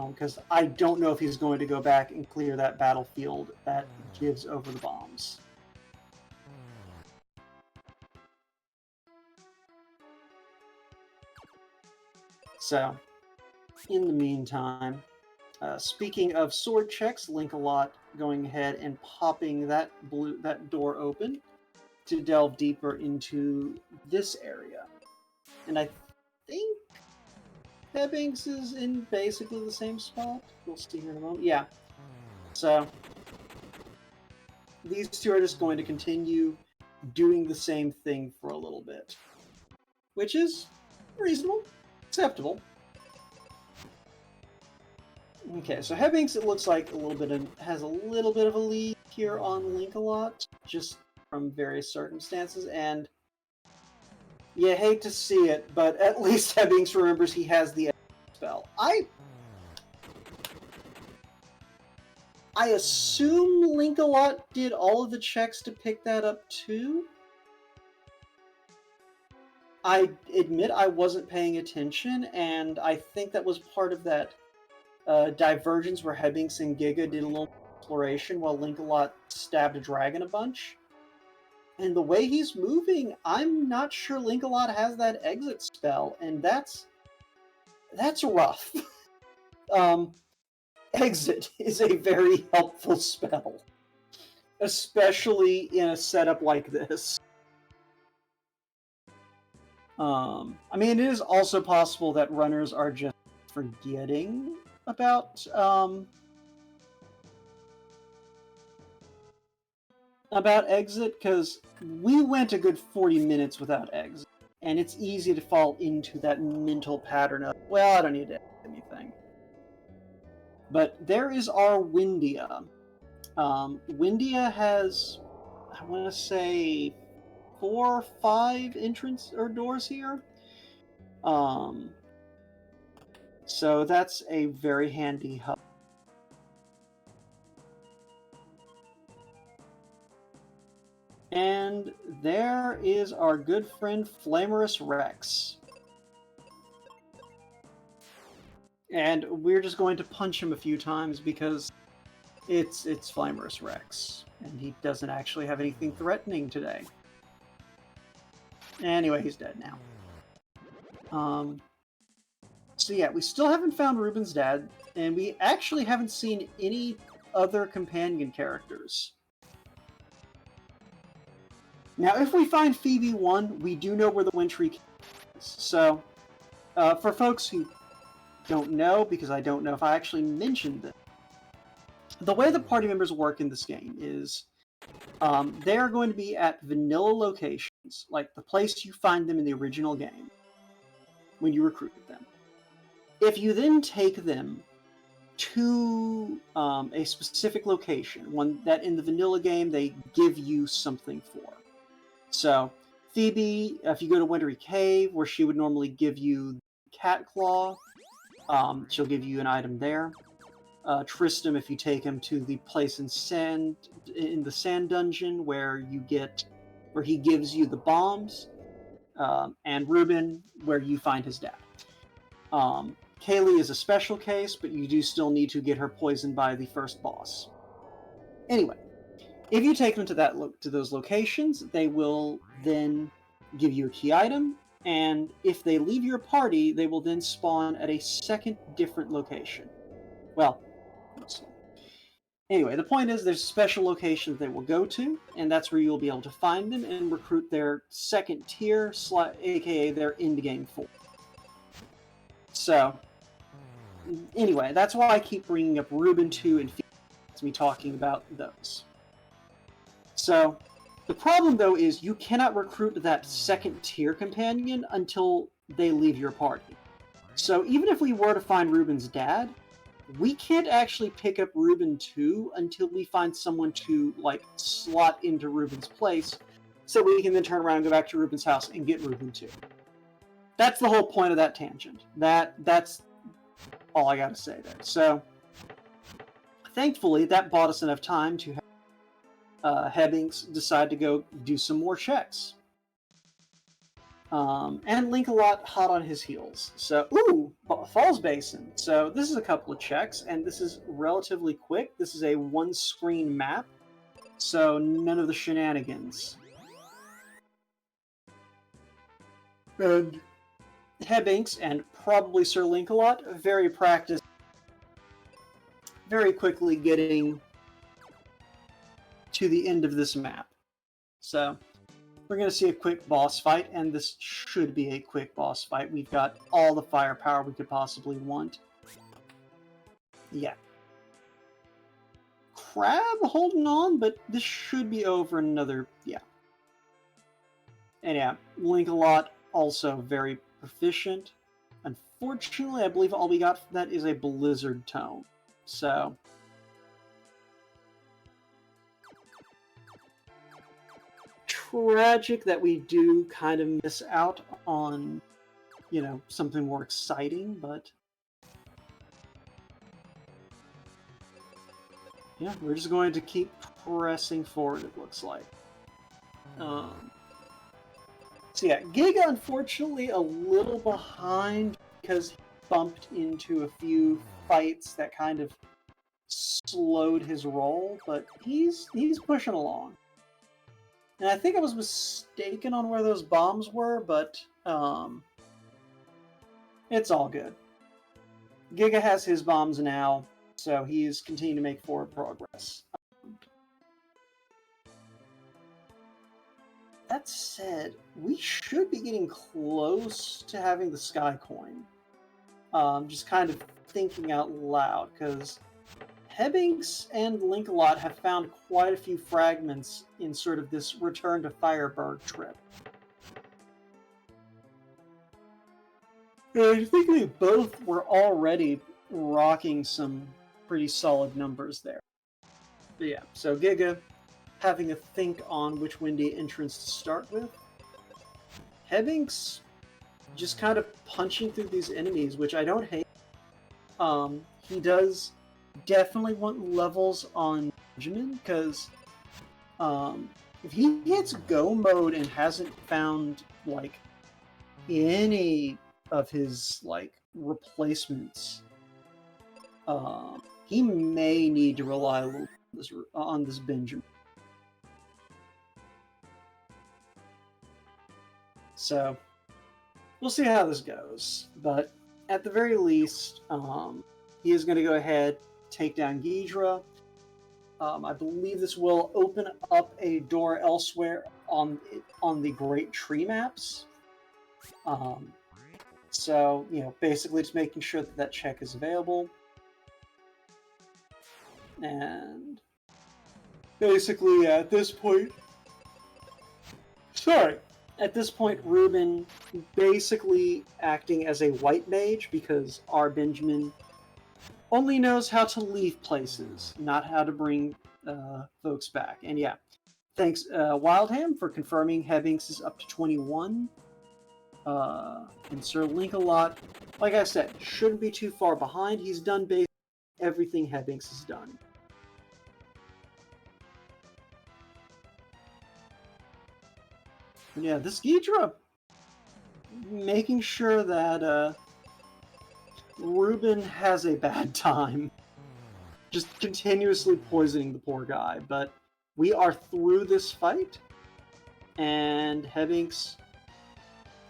Because I don't know if he's going to go back and clear that battlefield that gives over the bombs. So, in the meantime, speaking of sword checks, Link-a-Lot going ahead and popping that door open to delve deeper into this area. And I think Hebbinks is in basically the same spot. We'll see here in a moment. Yeah. So these two are just going to continue doing the same thing for a little bit, which is reasonable, acceptable. Okay, so Hebbinks, it looks like has a little bit of a lead here on Link-a-Lot, just from various circumstances, and you hate to see it, but at least Hebbinks remembers he has the spell. I assume Link-a-Lot did all of the checks to pick that up too? I admit I wasn't paying attention, and I think that was part of that divergence where Hebbinks and Giga did a little exploration while Link-a-Lot stabbed a dragon a bunch. And the way he's moving, I'm not sure Link-a-Lot has that exit spell, and that's rough. Exit is a very helpful spell, especially in a setup like this. I mean, it is also possible that runners are just forgetting about exit, because we went a good 40 minutes without exit, and it's easy to fall into that mental pattern of, well, I don't need to exit anything. But there is our Windia. Windia has, I want to say, 4 or 5 entrance or doors here. So that's a very handy hub. And there is our good friend Flamorous Rex. And we're just going to punch him a few times because it's Flamorous Rex. And he doesn't actually have anything threatening today. Anyway, he's dead now. So yeah, we still haven't found Ruben's dad, and we actually haven't seen any other companion characters. Now, if we find Phoebe 1, we do know where the Wintry is. So, for folks who don't know, because I don't know if I actually mentioned it, the way the party members work in this game is they are going to be at vanilla locations, like the place you find them in the original game, when you recruited them. If you then take them to a specific location, one that in the vanilla game they give you something for. So, Phoebe, if you go to Wintry Cave, where she would normally give you Cat Claw, she'll give you an item there. Tristram, if you take him to the place in the sand dungeon where he gives you the bombs, and Ruben, where you find his dad. Kaylee is a special case, but you do still need to get her poisoned by the first boss. Anyway, if you take them to those locations, they will then give you a key item, and if they leave your party, they will then spawn at a second different location. Well, anyway, the point is there's special locations they will go to, and that's where you'll be able to find them and recruit their second tier, aka their end-game force. So, anyway, that's why I keep bringing up Ruben 2 and Phoebe to me talking about those. So, the problem though is you cannot recruit that second tier companion until they leave your party. So even if we were to find Ruben's dad, we can't actually pick up Ruben 2 until we find someone to slot into Ruben's place, so we can then turn around and go back to Ruben's house and get Ruben 2. That's the whole point of that tangent. That's all I gotta say there. So, thankfully, that bought us enough time to have Hebbings decide to go do some more checks. And Link-a-Lot hot on his heels. So, Falls Basin. So, this is a couple of checks, and this is relatively quick. This is a one-screen map, so none of the shenanigans. And Hebbings, and probably Sir Link-a-Lot, very practiced, very quickly getting to the end of this map. So, we're going to see a quick boss fight, and this should be a quick boss fight. We've got all the firepower we could possibly want. Yeah. Crab holding on, but this should be over in another... yeah. And yeah, Link-a-Lot also very proficient. Unfortunately, I believe all we got from that is a Blizzard Tome. So... tragic that we do kind of miss out on, something more exciting, but yeah, we're just going to keep pressing forward, it looks like. So yeah, Giga unfortunately a little behind because he bumped into a few fights that kind of slowed his roll, but he's pushing along. And I think I was mistaken on where those bombs were, but it's all good. Giga has his bombs now, so he's continuing to make forward progress. That said, we should be getting close to having the Sky Coin. Just kind of thinking out loud, because Hebbings and Link-a-Lot have found quite a few fragments in sort of this return to Fireberg trip. And I think they both were already rocking some pretty solid numbers there. But yeah, so Giga having a think on which windy entrance to start with. Hebbings just kind of punching through these enemies, which I don't hate. He does definitely want levels on Benjamin, because If he hits go mode and hasn't found like any of his like replacements, he may need to rely a little on this Benjamin. So we'll see how this goes. But at the very least, he is going to go ahead, take down Ghidra. I believe this will open up a door elsewhere on the Great Tree maps. So, basically just making sure that that check is available. And basically at this point, Ruben basically acting as a white mage because our Benjamin only knows how to leave places, not how to bring folks back. And yeah, thanks Wildham for confirming Hebbings is up to 21. And Sir Link-a-Lot, like I said, shouldn't be too far behind. He's done basically everything Hebbings has done. And yeah, this Ghidra, making sure that Ruben has a bad time. Just continuously poisoning the poor guy. But we are through this fight, and Hebbings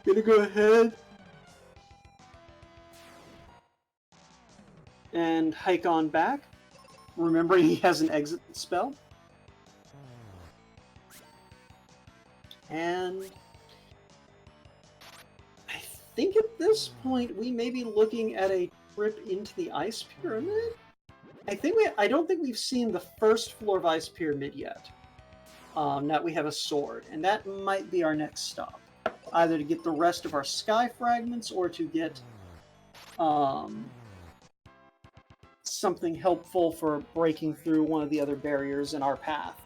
gonna go ahead and hike on back. Remembering he has an exit spell. And I think at this point we may be looking at a trip into the Ice Pyramid. I don't think we've seen the first floor of Ice Pyramid yet. Now we have a sword, and that might be our next stop. Either to get the rest of our sky fragments or to get something helpful for breaking through one of the other barriers in our path.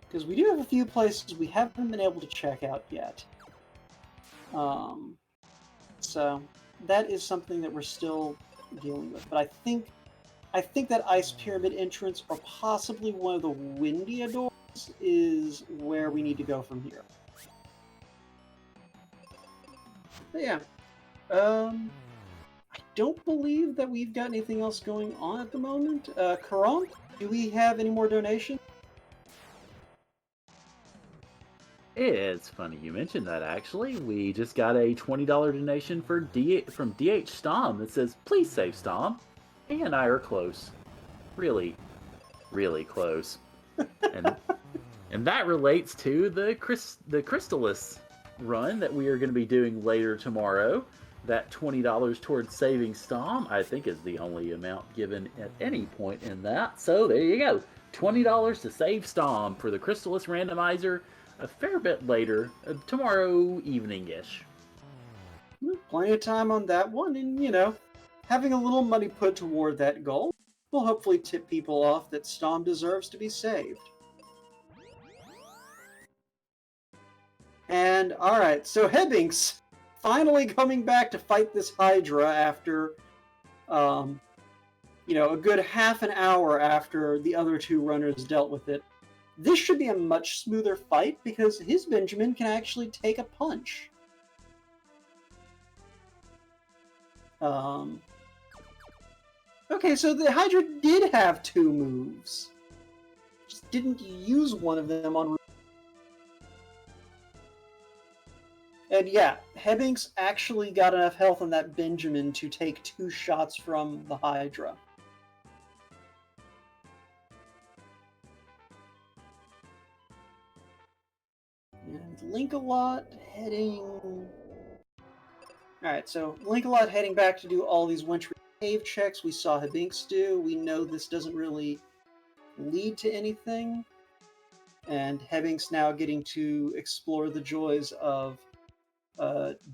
Because we do have a few places we haven't been able to check out yet. So that is something that we're still dealing with. But I think that Ice Pyramid entrance, or possibly one of the Windia doors, is where we need to go from here. But yeah. I don't believe that we've got anything else going on at the moment. Karan, do we have any more donations? It's funny you mentioned that, actually. We just got a $20 donation from DH Stom that says, "Please save Stom. He and I are close. Really, really close." And that relates to the Crystallis run that we are going to be doing later tomorrow. That $20 towards saving Stom, I think, is the only amount given at any point in that. So there you go. $20 to save Stom for the Crystallis randomizer a fair bit later, tomorrow evening-ish. Plenty of time on that one, and having a little money put toward that goal will hopefully tip people off that Stom deserves to be saved. And alright, so Hebbings finally coming back to fight this Hydra after a good half an hour after the other two runners dealt with it. This should be a much smoother fight because his Benjamin can actually take a punch. Okay, so the Hydra did have two moves. Just didn't use one of them on... And yeah, Hebbings actually got enough health on that Benjamin to take 2 shots from the Hydra. And Link-a-Lot heading... Alright, so Link-a-Lot heading back to do all these wintry cave checks we saw Hebbings do. We know this doesn't really lead to anything. And Hebbings now getting to explore the joys of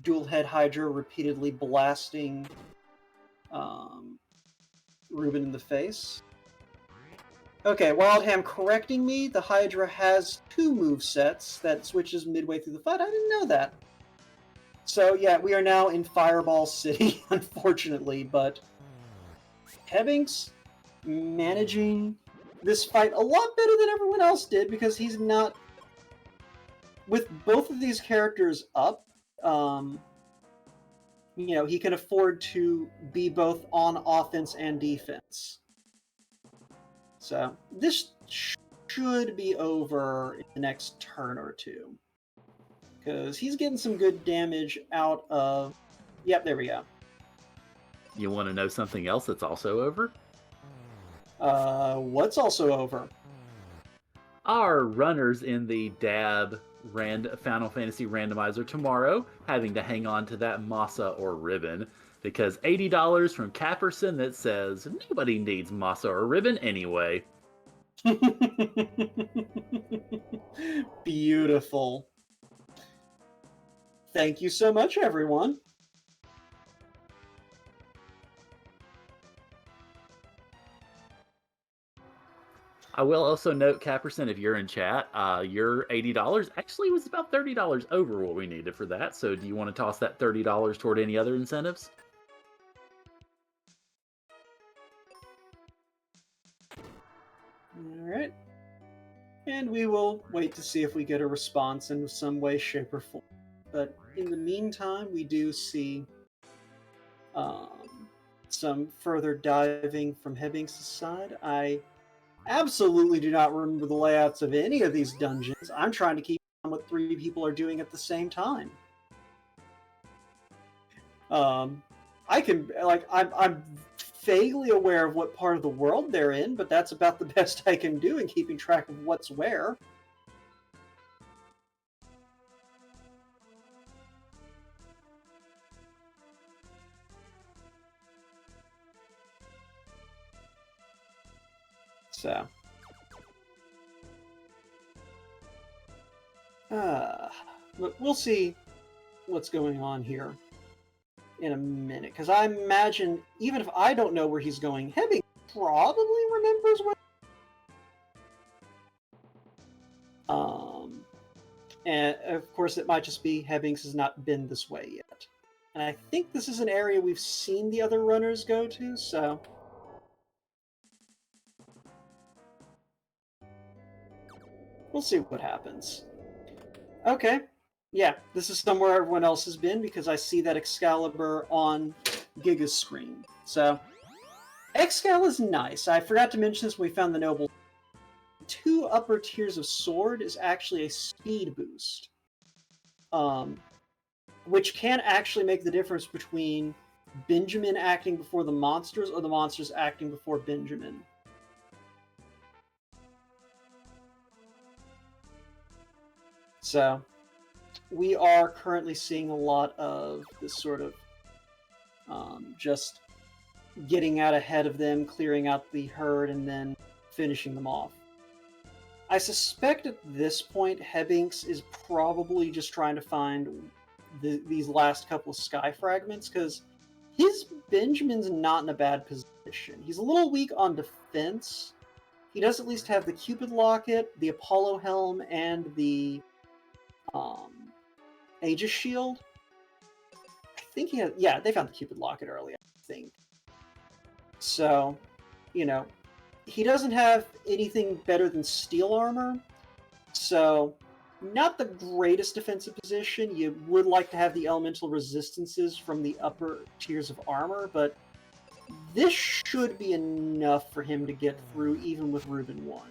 dual-head Hydra repeatedly blasting Ruben in the face. Okay, Wildham correcting me. The Hydra has 2 movesets that switches midway through the fight. I didn't know that. So yeah, we are now in Fireball City, unfortunately, but Hebbings managing this fight a lot better than everyone else did, because he's not... With both of these characters up, he can afford to be both on offense and defense. So this should be over in the next turn or two, because he's getting some good damage out of... Yep, there we go. You want to know something else that's also over? What's also over? Our runners in the DAB Final Fantasy Randomizer tomorrow having to hang on to that masa or ribbon, because $80 from Caperson that says nobody needs masa or ribbon anyway. Beautiful. Thank you so much, everyone. I will also note, Caperson, if you're in chat, your $80 actually was about $30 over what we needed for that. So do you want to toss that $30 toward any other incentives? All right. And we will wait to see if we get a response in some way, shape, or form. But in the meantime, we do see some further diving from Hebbings' side. I absolutely do not remember the layouts of any of these dungeons. I'm trying to keep on what 3 people are doing at the same time. I'm vaguely aware of what part of the world they're in, but that's about the best I can do in keeping track of what's where. So, but we'll see what's going on here in a minute, because I imagine, even if I don't know where he's going, Hebbing probably remembers where. And of course, it might just be Hebbings has not been this way yet. And I think this is an area we've seen the other runners go to, so... We'll see what happens. Okay. Yeah, this is somewhere everyone else has been, because I see that Excalibur on Giga's screen. So, Excal is nice. I forgot to mention this when we found the Noble. 2 upper tiers of sword is actually a speed boost, which can actually make the difference between Benjamin acting before the monsters or the monsters acting before Benjamin. So, we are currently seeing a lot of this sort of just getting out ahead of them, clearing out the herd, and then finishing them off. I suspect at this point, Hebbings is probably just trying to find these last couple of sky fragments, because his Benjamin's not in a bad position. He's a little weak on defense. He does at least have the Cupid Locket, the Apollo Helm, and the Aegis Shield. I think he has... Yeah, they found the Cupid Locket earlier, I think. So, he doesn't have anything better than steel armor, so not the greatest defensive position. You would like to have the elemental resistances from the upper tiers of armor, but this should be enough for him to get through even with Reuben 1.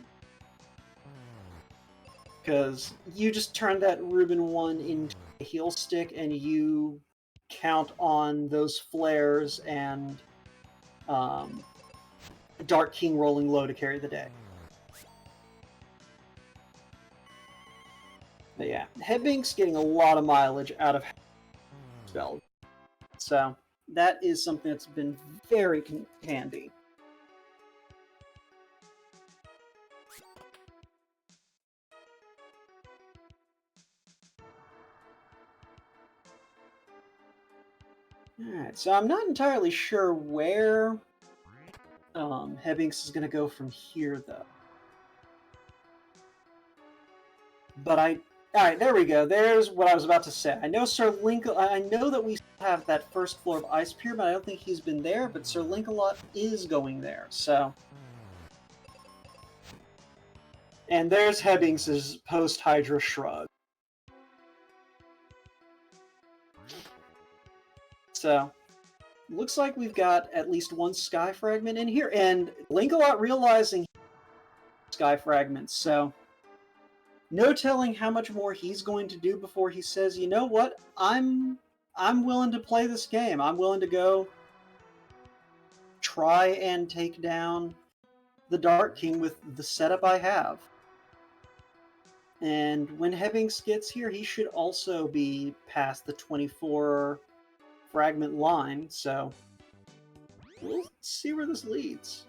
Because you just turn that Reuben 1 into a heal stick, and you count on those flares and Dark King rolling low to carry the day. But yeah, Hebbing's getting a lot of mileage out of spell. So that is something that's been very handy. Alright, so I'm not entirely sure where Hebbings is going to go from here, though. But Alright, there we go. There's what I was about to say. I know I know that we have that first floor of Ice Pier, but I don't think he's been there, but Sir Linkalot is going there, so And there's Hebbings's post-Hydra shrug. So, looks like we've got at least one sky fragment in here, and Linkalot realizing sky fragments, so no telling how much more he's going to do before he says, you know what, I'm willing to play this game. I'm willing to go try and take down the Dark King with the setup I have. And when Hebbings gets here, he should also be past the 24 fragment line, so we'll see where this leads.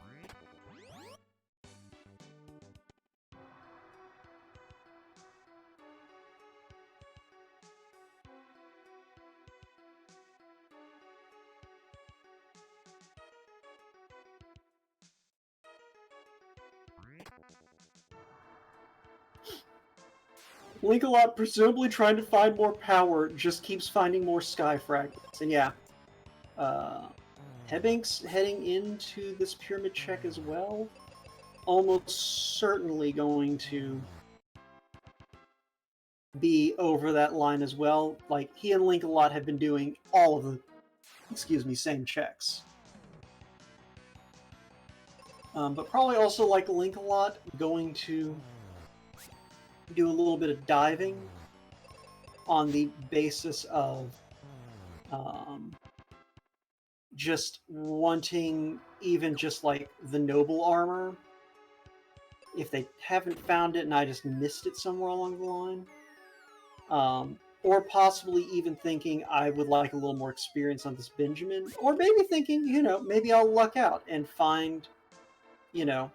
Linkalot, presumably trying to find more power, just keeps finding more sky fragments. And yeah, Hebbings heading into this pyramid check as well. Almost certainly going to be over that line as well. Like, he and Linkalot have been doing all of the, same checks. But probably also, like Linkalot, going to do a little bit of diving on the basis of just wanting even just like the noble armor, if they haven't found it and I just missed it somewhere along the line. Or possibly even thinking I would like a little more experience on this Benjamin, or maybe thinking, you know, maybe I'll luck out and find, you know,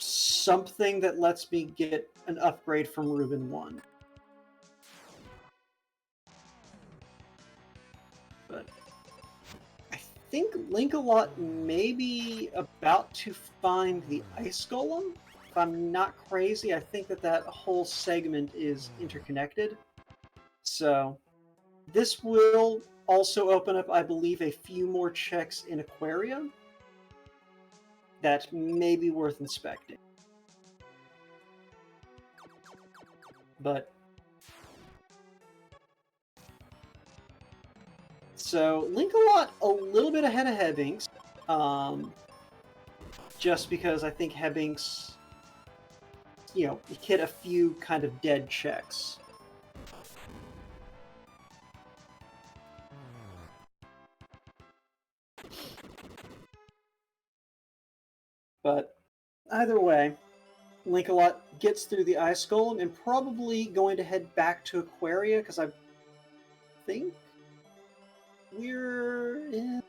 something that lets me get an upgrade from Reuben 1. But I think Linkalot may be about to find the Ice Golem. If I'm not crazy, I think that whole segment is interconnected. So this will also open up, I believe, a few more checks in Aquaria that may be worth inspecting. But so Linkalot a little bit ahead of Hebbings, just because I think Hebbings, you know, hit a few kind of dead checks. But either way, Linkalot gets through the Ice Golem and probably going to head back to Aquaria, because I think we're in...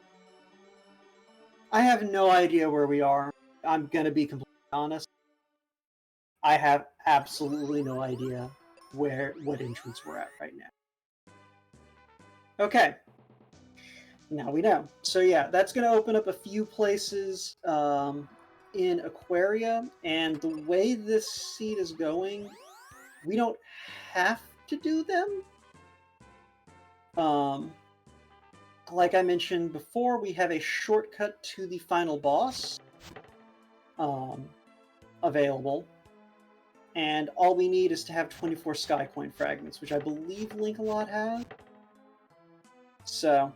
I have no idea where we are. I'm going to be completely honest. I have absolutely no idea what entrance we're at right now. Okay. Now we know. So yeah, that's going to open up a few places in Aquaria, and the way this seed is going, we don't have to do them. Like I mentioned before, we have a shortcut to the final boss available, and all we need is to have 24 Sky Coin fragments, which I believe Linkalot has. So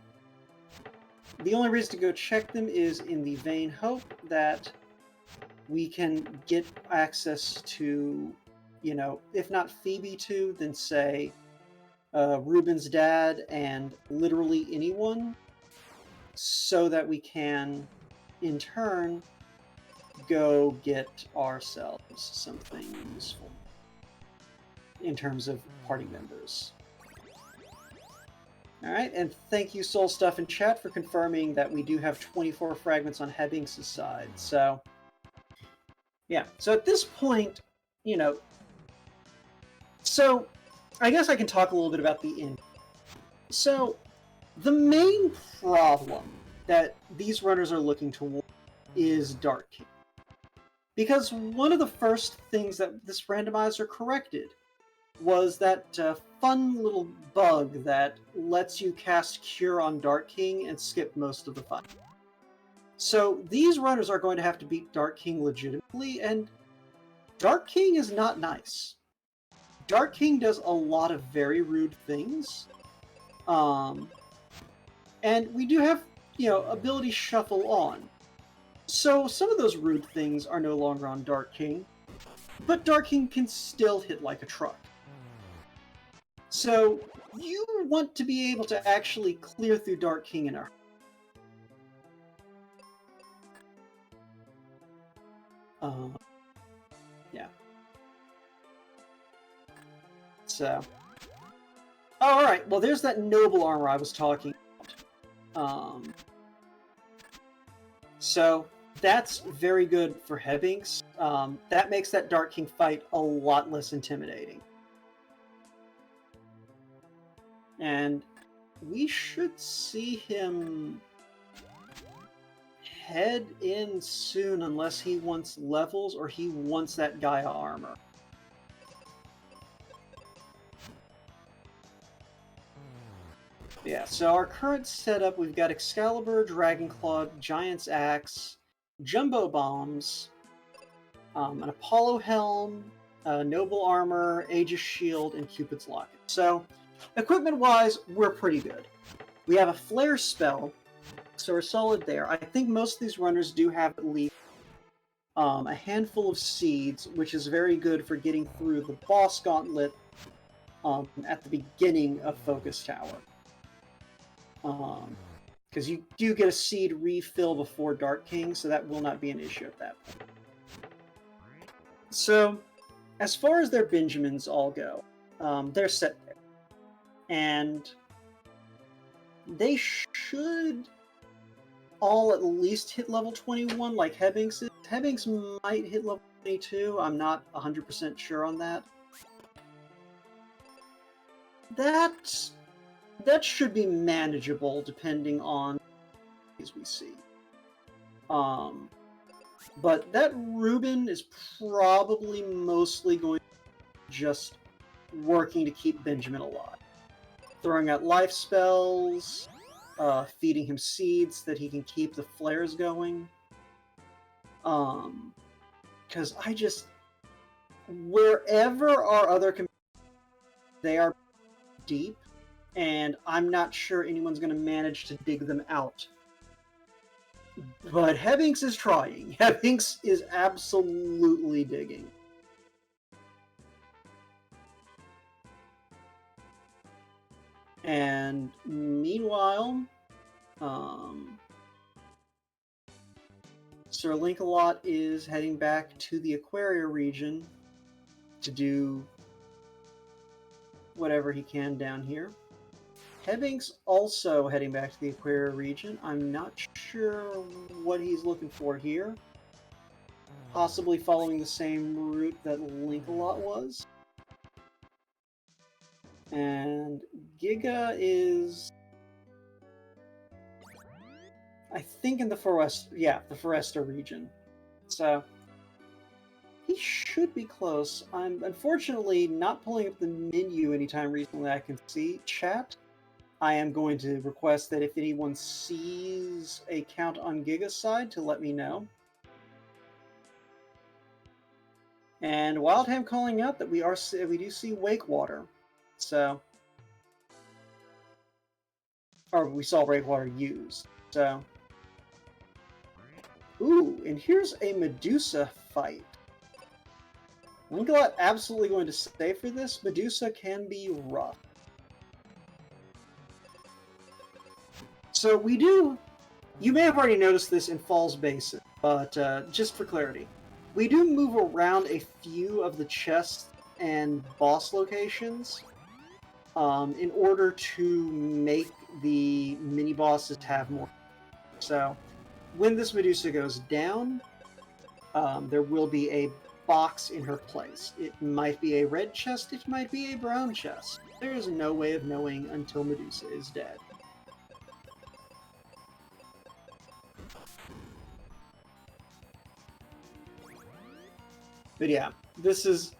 the only reason to go check them is in the vain hope that we can get access to, you know, if not Phoebe 2, then say Reuben's dad and literally anyone, so that we can, in turn, go get ourselves something useful in terms of party members. Alright, and thank you Soul Stuff in chat for confirming that we do have 24 fragments on Hebbings' side. So, yeah. So at this point, you know, so I guess I can talk a little bit about the end. So, the main problem that these runners are looking toward is Dark King. Because one of the first things that this randomizer corrected was that fun little bug that lets you cast Cure on Dark King and skip most of the fight. So these runners are going to have to beat Dark King legitimately, and Dark King is not nice. Dark King does a lot of very rude things. And we do have, ability shuffle on. So some of those rude things are no longer on Dark King, but Dark King can still hit like a truck. So you want to be able to actually clear through Dark King in a hurry. Yeah. So. Alright, well there's that noble armor I was talking about. So that's very good for Hebbinks. That makes that Dark King fight a lot less intimidating. And we should see him head in soon unless he wants levels or he wants that Gaia armor. Yeah, so our current setup, we've got Excalibur, Dragonclaw, Giant's Axe, Jumbo Bombs, an Apollo Helm, Noble Armor, Aegis Shield, and Cupid's Locket. So, equipment-wise, we're pretty good. We have a Flare spell, so we're solid there. I think most of these runners do have at least a handful of seeds, which is very good for getting through the boss gauntlet at the beginning of Focus Tower. Because you do get a seed refill before Dark King, so that will not be an issue at that point. So, as far as their Benjamins all go, they're set there. And they should all at least hit level 21 like Hebbinks is. Hebbinks might hit level 22, I'm not 100% sure on that. That should be manageable depending on as we see. But that Reuben is probably mostly going to be just working to keep Benjamin alive. Throwing out life spells, feeding him seeds that he can keep the flares going. Because wherever our other they are deep, and I'm not sure anyone's going to manage to dig them out. But Hebbinks is trying. Hebbinks is absolutely digging. And meanwhile, Sir Linkalot is heading back to the Aquaria region to do whatever he can down here. Hebbinks also heading back to the Aquaria region. I'm not sure what he's looking for here. Possibly following the same route that Linkalot was. And Giga is, I think, in the Foresta region. So he should be close. I'm unfortunately not pulling up the menu anytime recently I can see. Chat, I am going to request that if anyone sees a count on Giga's side to let me know. And Wildham calling out that we do see Wakewater. So, or we saw Wakewater used. So, ooh, and here's a Medusa fight. Linkalot absolutely going to stay for this. Medusa can be rough. So you may have already noticed this in Falls Basin, but just for clarity, we do move around a few of the chests and boss locations in order to make the mini-bosses have more. So, when this Medusa goes down, there will be a box in her place. It might be a red chest, it might be a brown chest. There is no way of knowing until Medusa is dead. But yeah,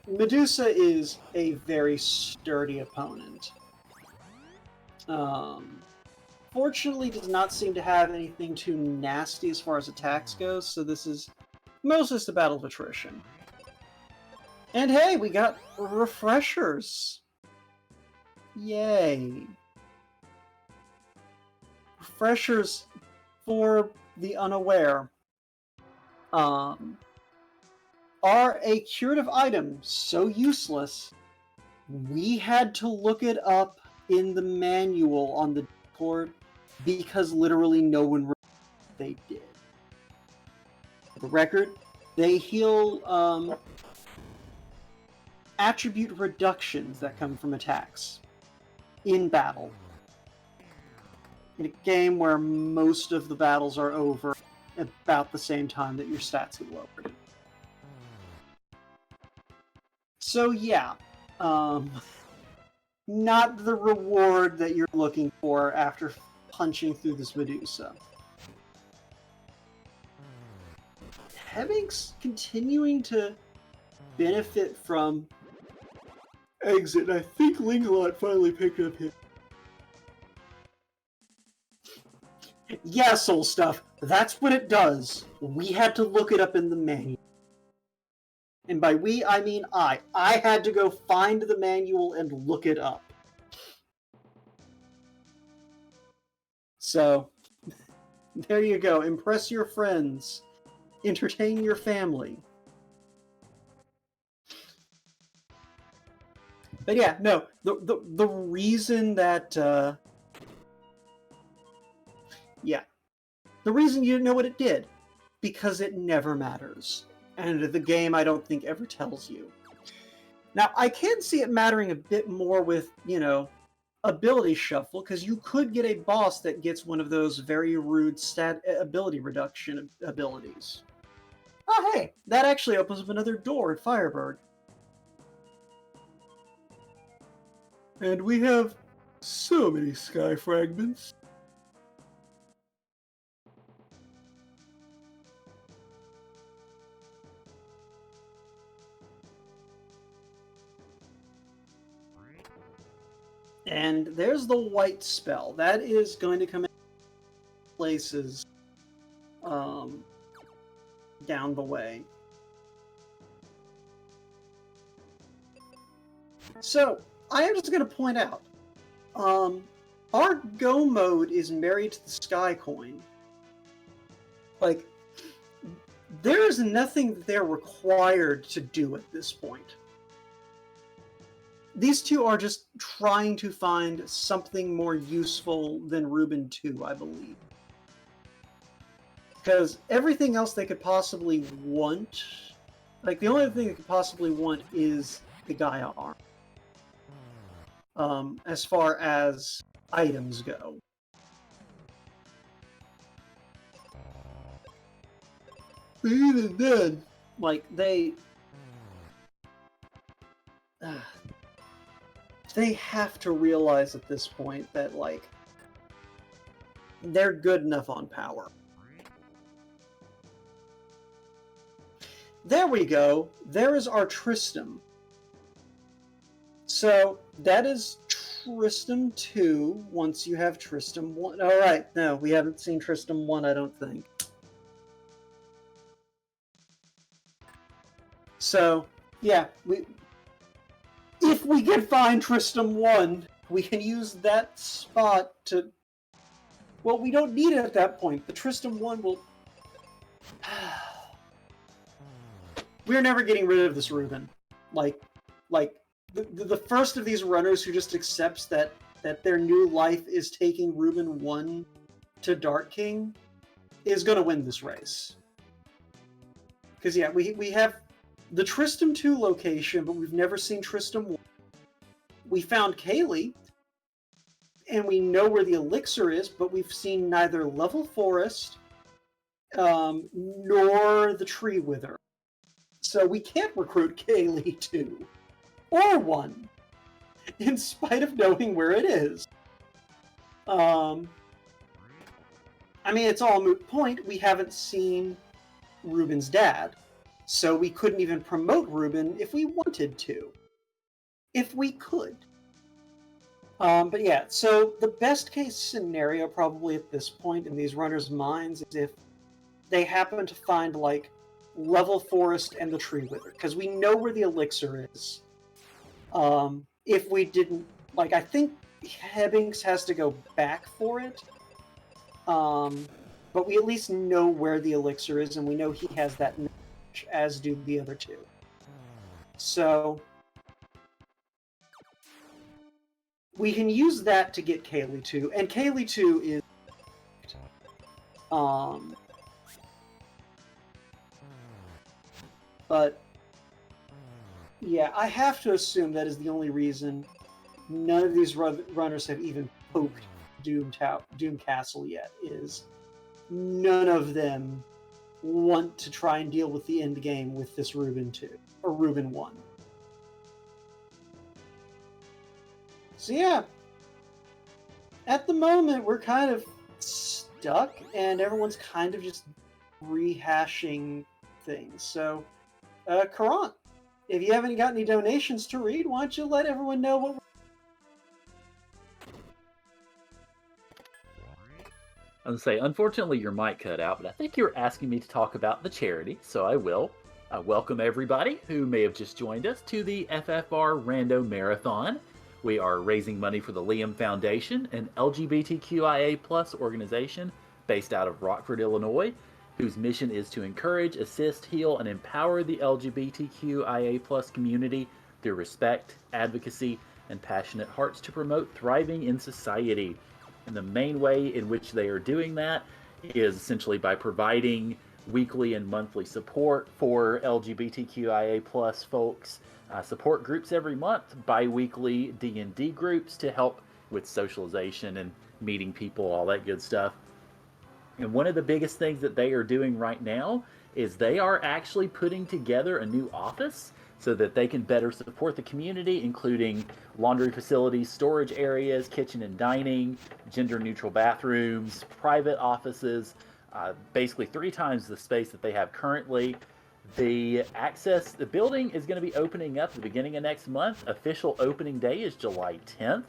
Medusa is a very sturdy opponent. Fortunately, does not seem to have anything too nasty as far as attacks goes, so this is mostly just a battle of attrition. And hey, we got refreshers. Yay. Refreshers for the unaware are a curative item so useless, we had to look it up in the manual on the Discord because literally no one remembered they did. For the record, they heal attribute reductions that come from attacks in battle. In a game where most of the battles are over about the same time that your stats get lowered. So yeah, not the reward that you're looking for after punching through this Medusa. Hemming's continuing to benefit from exit. I think Lingalot finally picked up him. Yeah, soul stuff. That's what it does. We had to look it up in the manual. And by we, I mean I. I had to go find the manual and look it up. So, there you go. Impress your friends. Entertain your family. But yeah, no. The reason that... yeah. The reason you didn't know what it did. Because it never matters. And the game, I don't think, ever tells you. Now, I can see it mattering a bit more with, you know, ability shuffle, because you could get a boss that gets one of those very rude stat ability reduction abilities. Oh, hey, that actually opens up another door at Firebird. And we have so many sky fragments. And there's the white spell. That is going to come in places down the way. So, I am just going to point out, our go mode is married to the sky coin. Like, there is nothing that they're required to do at this point. These two are just trying to find something more useful than Reuben 2, I believe. Because everything else they could possibly want, like the only thing they could possibly want is the Gaia arm. As far as items go. But even then, like, they have to realize at this point that, like, they're good enough on power. There we go. There is our Tristram. So, that is Tristram 2, once you have Tristram 1. Alright, no, we haven't seen Tristram 1, I don't think. So, yeah, if we can find Tristram 1, we can use that spot to... Well, we don't need it at that point. The Tristram 1 will... We're never getting rid of this Reuben. Like, the first of these runners who just accepts that their new life is taking Reuben 1 to Dark King is going to win this race. Because, yeah, we have the Tristram 2 location, but we've never seen Tristram 1. We found Kaylee, and we know where the elixir is, but we've seen neither Level Forest nor the Tree Wither. So we can't recruit Kaylee 2 or 1, in spite of knowing where it is. I mean, it's all a moot point. We haven't seen Reuben's dad, so we couldn't even promote Reuben if we wanted to. If we could. But yeah, so the best case scenario probably at this point in these runners' minds is if they happen to find, like, level forest and the tree wither, because we know where the elixir is. If we didn't, like, I think Hebbings has to go back for it. But we at least know where the elixir is, and we know he has that knowledge, as do the other two. So we can use that to get Kaylee 2, and Kaylee 2 is but yeah, I have to assume that is the only reason none of these runners have even poked Doom Castle yet, is none of them want to try and deal with the end game with this Reuben 2 or Reuben 1. So yeah, at the moment we're kind of stuck and everyone's kind of just rehashing things. So Karan, if you haven't got any donations to read, why don't you let everyone know what I was going to say, unfortunately, your mic cut out, but I think you're asking me to talk about the charity, so I will. Welcome everybody who may have just joined us to the FFR Rando Marathon. We are raising money for the Liam Foundation, an LGBTQIA+ organization based out of Rockford, Illinois, whose mission is to encourage, assist, heal, and empower the LGBTQIA+ community through respect, advocacy, and passionate hearts to promote thriving in society. And the main way in which they are doing that is essentially by providing weekly and monthly support for LGBTQIA+ folks, support groups every month, bi-weekly D&D groups to help with socialization and meeting people, all that good stuff. And one of the biggest things that they are doing right now is they are actually putting together a new office so that they can better support the community, including laundry facilities, storage areas, kitchen and dining, gender-neutral bathrooms, private offices, basically 3 times the space that they have currently. The building is going to be opening up at the beginning of next month. Official opening day is July 10th,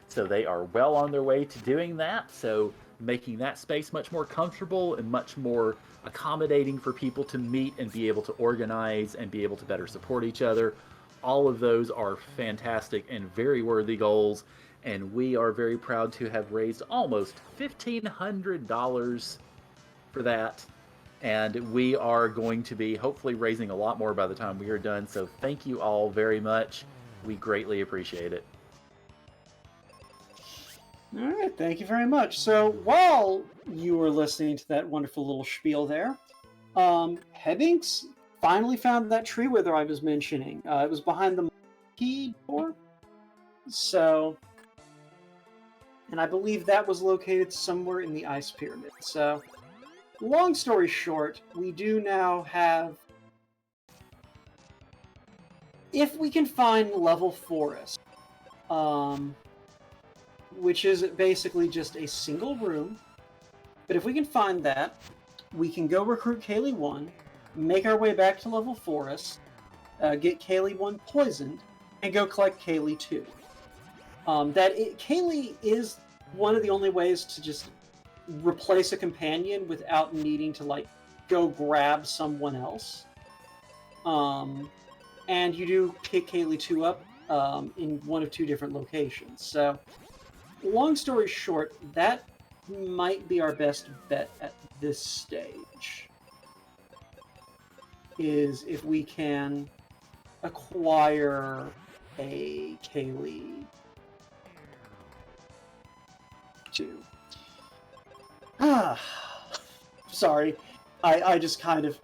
so they are well on their way to doing that. So making that space much more comfortable and much more accommodating for people to meet and be able to organize and be able to better support each other. All of those are fantastic and very worthy goals, and we are very proud to have raised almost $1,500 for that, and we are going to be hopefully raising a lot more by the time we are done. So thank you all very much. We greatly appreciate it. All right, thank you very much. So while you were listening to that wonderful little spiel there, Hebbings finally found that tree wither I was mentioning. It was behind the key door. So, and I believe that was located somewhere in the ice pyramid. So, long story short, we do now have, if we can find level forest, which is basically just a single room. But if we can find that, we can go recruit Kaylee 1, make our way back to level forest, get Kaylee 1 poisoned, and go collect Kaylee 2. Kaylee is one of the only ways to just replace a companion without needing to, like, go grab someone else. And you do pick Kaylee 2 up in one of 2 different locations. So, long story short, that might be our best bet at this stage. Is if we can acquire a Kaylee 2. Sorry. I just kind of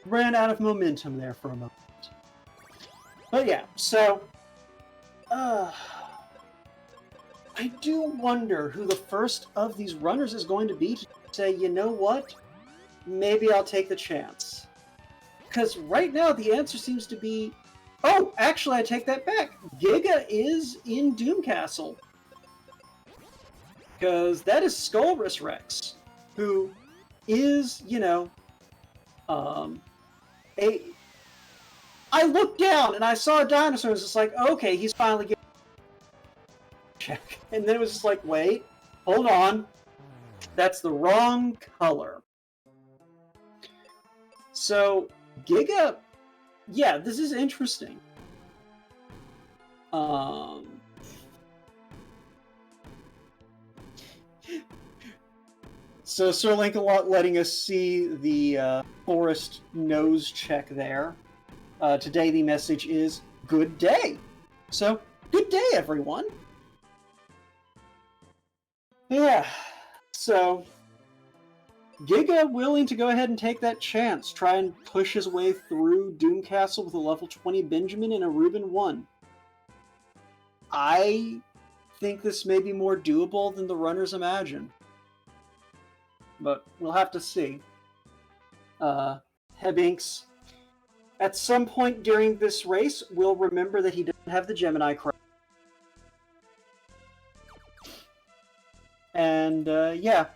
ran out of momentum there for a moment. But yeah, so I do wonder who the first of these runners is going to be to say, you know what? Maybe I'll take the chance. Because right now the answer seems to be, oh, actually I take that back. Giga is in Doom Castle. Because that is Skullrus Rex, who is, you know, I looked down and I saw a dinosaur and was just like, okay, he's finally getting check. And then it was just like, wait, hold on. That's the wrong color. So Giga, yeah, this is interesting. So Sir Lancelot letting us see the forest nose check there. Today the message is good day. So, good day, everyone. Yeah, so Giga willing to go ahead and take that chance, try and push his way through Doom Castle with a level 20 Benjamin and a Reuben 1. I think this may be more doable than the runners imagine. But we'll have to see. Hebinks, at some point during this race, will remember that he doesn't have the Gemini crest. And yeah,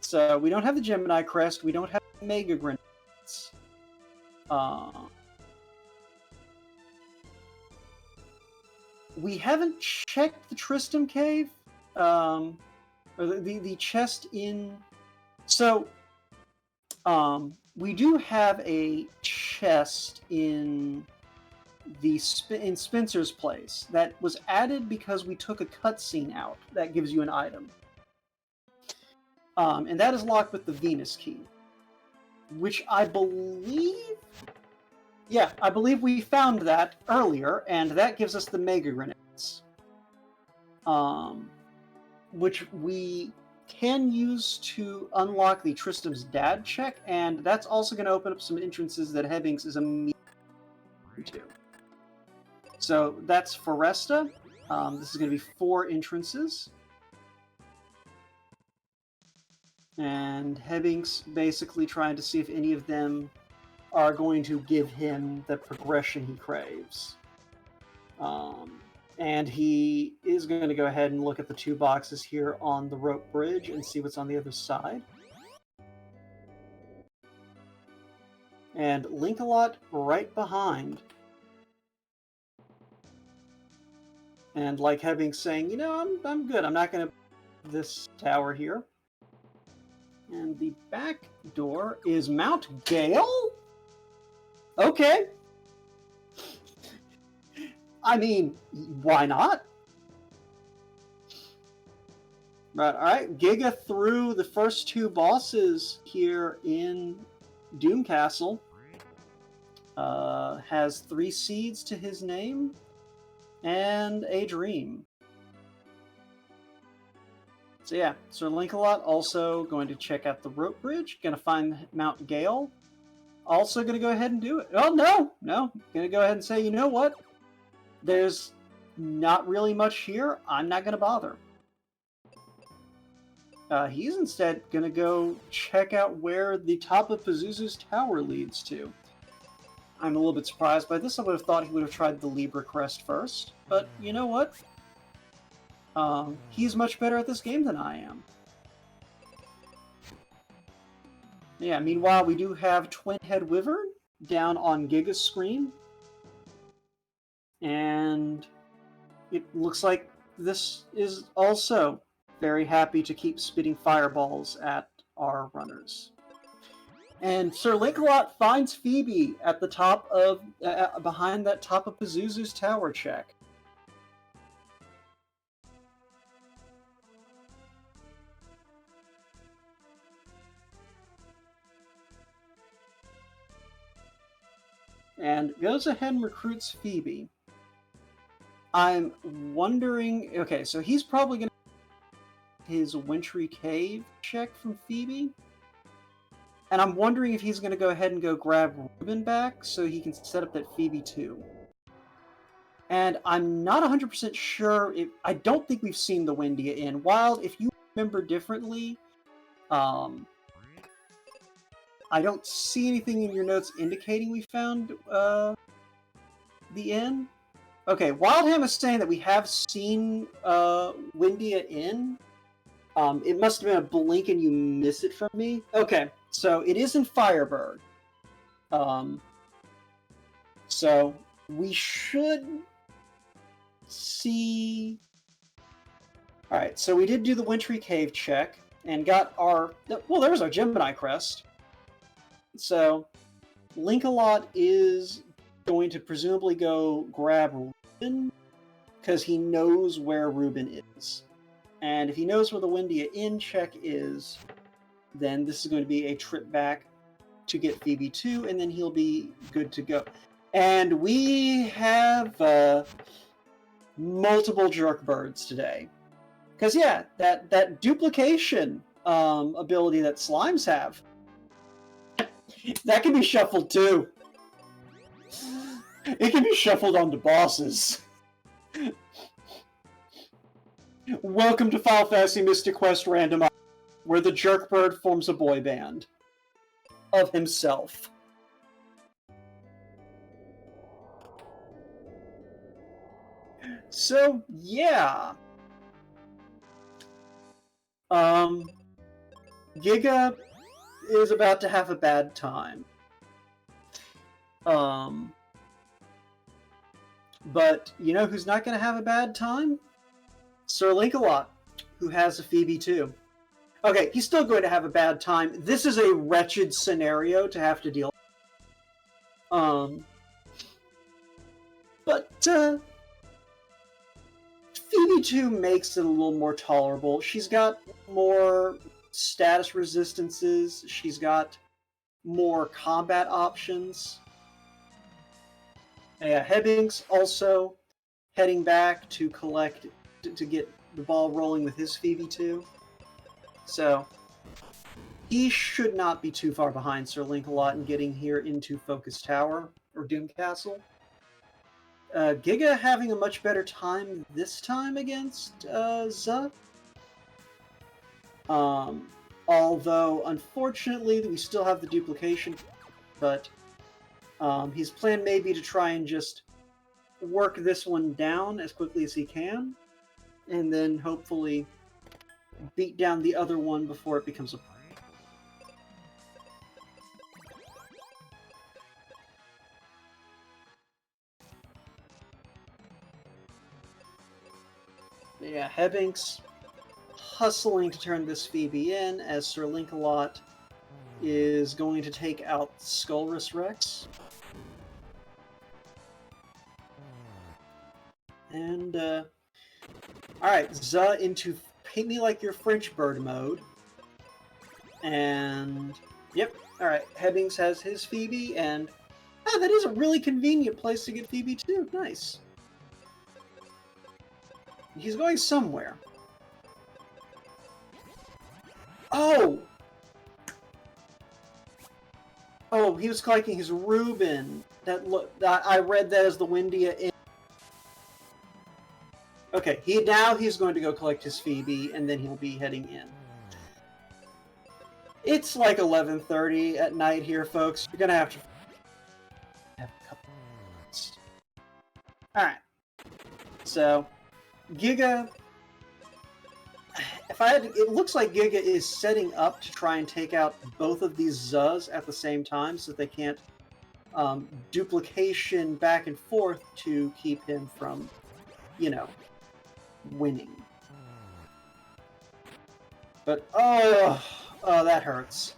so we don't have the Gemini crest, we don't have the Mega Grenades. We haven't checked the Tristram Cave, or the chest in. So, we do have a chest in in Spencer's place that was added because we took a cutscene out that gives you an item. And that is locked with the Venus key, which I believe... Yeah, I believe we found that earlier, and that gives us the Mega Grenades. Which we can use to unlock the Tristram's Dad check, and that's also going to open up some entrances that Hebbings is immediately to. So that's Foresta. This is going to be 4 entrances. And Hebbings basically trying to see if any of them are going to give him the progression he craves. And he is going to go ahead and look at the 2 boxes here on the rope bridge and see what's on the other side. And Link-a-Lot right behind. And like Hebbings saying, you know, I'm good. I'm not going to this tower here. And the back door is Mount Gale? Okay. I mean, why not? Right, alright. Giga through the first 2 bosses here in Doom Castle. Has 3 seeds to his name and a dream. So yeah, Sir Link-a-Lot also going to check out the rope bridge, going to find Mount Gale. Also going to go ahead and do it. Oh, no! Going to go ahead and say, you know what? There's not really much here. I'm not going to bother. He's instead going to go check out where the top of Pazuzu's tower leads to. I'm a little bit surprised by this. I would have thought he would have tried the Libra Crest first. But you know what? He's much better at this game than I am. Yeah, meanwhile, we do have Twin Head Wyvern down on Giga's screen. And it looks like this is also very happy to keep spitting fireballs at our runners. And Sir Link-a-Lot finds Phoebe at the top of, behind that top of Pazuzu's tower check. And goes ahead and recruits Phoebe. I'm wondering... Okay, so he's probably going to his Wintry Cave check from Phoebe. And I'm wondering if he's going to go ahead and go grab Reuben back so he can set up that Phoebe too. And I'm not 100% sure if... I don't think we've seen the Windia Inn. Wild, if you remember differently... I don't see anything in your notes indicating we found the inn. Okay, Wildham is saying that we have seen Windia Inn. It must have been a blink and you miss it from me. Okay, so it is in Fireburg. So we should see... Alright, so we did do the Wintry Cave check and got our... Well, there's our Gemini crest. So, Link-a-Lot is going to presumably go grab Ruben, because he knows where Ruben is. And if he knows where the Windia Inn check is, then this is going to be a trip back to get Phoebe 2, and then he'll be good to go. And we have multiple jerk birds today. Because, yeah, that duplication ability that slimes have, that can be shuffled too. It can be shuffled onto bosses. Welcome to Final Fantasy Mystic Quest Randomizer, where the jerk bird forms a boy band of himself. So, yeah. Giga is about to have a bad time. But you know who's not going to have a bad time? Sir Link-a-Lot, who has a Phoebe too. Okay, he's still going to have a bad time. This is a wretched scenario to have to deal with. But Phoebe 2 makes it a little more tolerable. She's got more status resistances. She's got more combat options. Hebbings also heading back to collect, to get the ball rolling with his Phoebe 2. So, he should not be too far behind Sir Link-a-Lot in getting here into Focus Tower, or Doom Castle. Giga having a much better time this time against Zuh. Although, unfortunately, we still have the duplication, but his plan may be to try and just work this one down as quickly as he can, and then hopefully beat down the other one before it becomes a problem. Yeah, Hebbings hustling to turn this Phoebe in as Sir Link-a-Lot is going to take out Skullrus Rex. And, alright, Zuh into Paint Me Like Your French Bird mode. And, yep, alright, Hebbings has his Phoebe, and, that is a really convenient place to get Phoebe too. Nice. He's going somewhere. Oh! Oh, he was collecting his Reuben. I read that as the Windia Inn. Okay, now he's going to go collect his Phoebe, and then he'll be heading in. It's like 11:30 at night here, folks. You're gonna have to have a couple of minutes. Alright. So, Giga... it looks like Giga is setting up to try and take out both of these Zuhs at the same time so that they can't duplication back and forth to keep him from, you know, winning. But, oh, that hurts.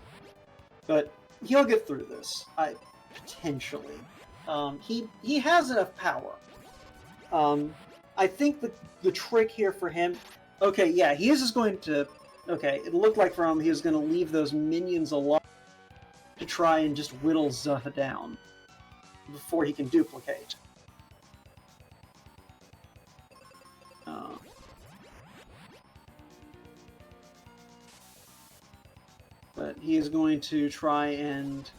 But he'll get through this, potentially. He has enough power. I think the trick here for him... Okay, yeah, he is just going to... Okay, it looked like from him he was going to leave those minions alone to try and just whittle Zuh down before he can duplicate. But he is going to try and...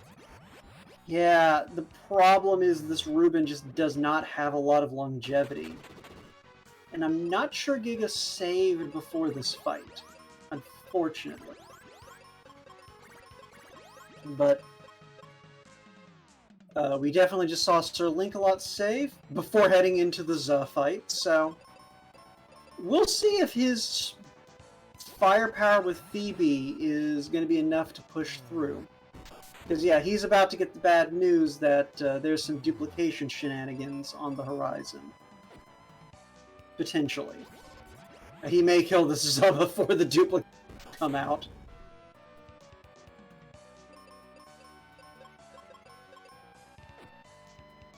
Yeah, the problem is this Reuben just does not have a lot of longevity. And I'm not sure Giga saved before this fight, unfortunately. But we definitely just saw Sir Link-a-Lot save before heading into the Zuh fight, so we'll see if his firepower with Phoebe is going to be enough to push through. Because, yeah, he's about to get the bad news that there's some duplication shenanigans on the horizon. Potentially. He may kill the Zuh before the duplicates come out.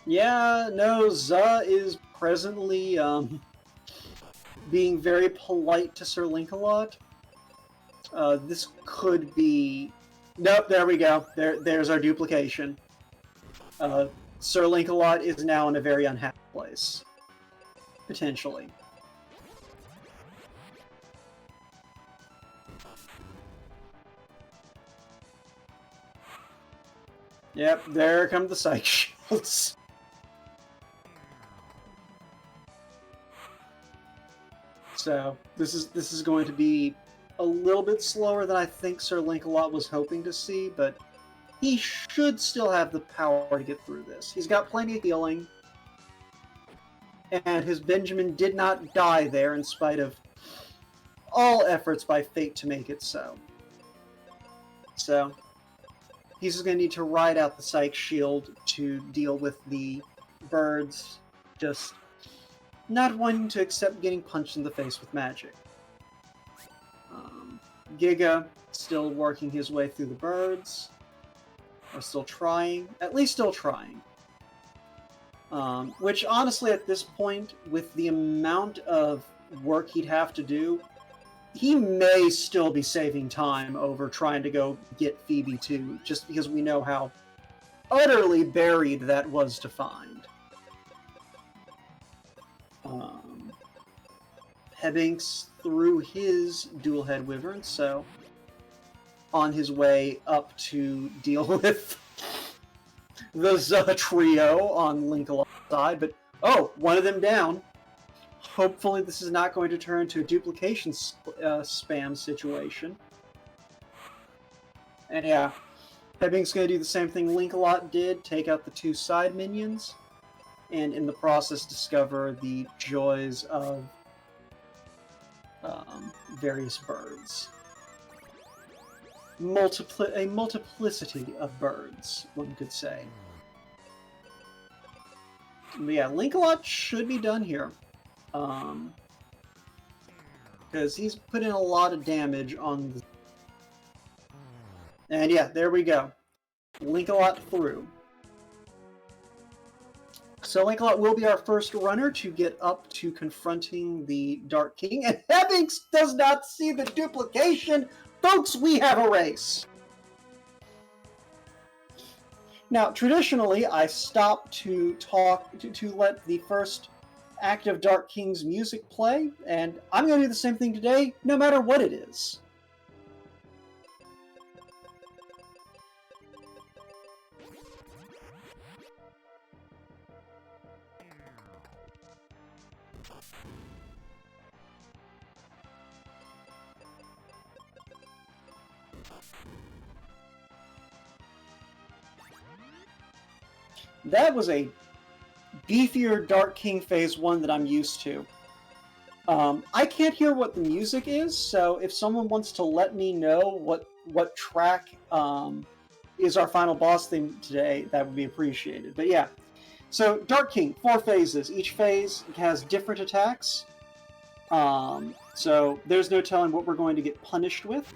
Yeah, no, Za is presently being very polite to Sir Linkalot. This could be... Nope, there we go. There's our duplication. Sir Linkalot is now in a very unhappy place. Potentially. Yep, there come the psych shields. So this is going to be a little bit slower than I think Sir Linkalot was hoping to see, but he should still have the power to get through this. He's got plenty of healing, and his Benjamin did not die there in spite of all efforts by fate to make it so. So he's just going to need to ride out the Psych Shield to deal with the birds just not wanting to accept getting punched in the face with magic. Giga still working his way through the birds. Or still trying. At least still trying. Which honestly at this point, with the amount of work he'd have to do, he may still be saving time over trying to go get Phoebe too, just because we know how utterly buried that was to find. Hebbinks threw his dual head wyvern, so on his way up to deal with the trio on Linkalot's side, but oh, one of them down. Hopefully this is not going to turn into a duplication spam situation. And yeah, Hebbing's going to do the same thing Linkalot did, take out the two side minions, and in the process discover the joys of various birds. A multiplicity of birds, one could say. But yeah, Linkalot should be done here. Because he's put in a lot of damage on the... And yeah, there we go. Linkalot through. So Linkalot will be our first runner to get up to confronting the Dark King, and Hebbings does not see the duplication! Folks, we have a race! Now, traditionally, I stop to talk, to let the first act of Dark King's music play, and I'm going to do the same thing today, no matter what it is. That was a beefier Dark King Phase 1 that I'm used to. I can't hear what the music is, so if someone wants to let me know what track is our final boss theme today, that would be appreciated. But yeah, so Dark King, 4 phases. Each phase has different attacks. So there's no telling what we're going to get punished with.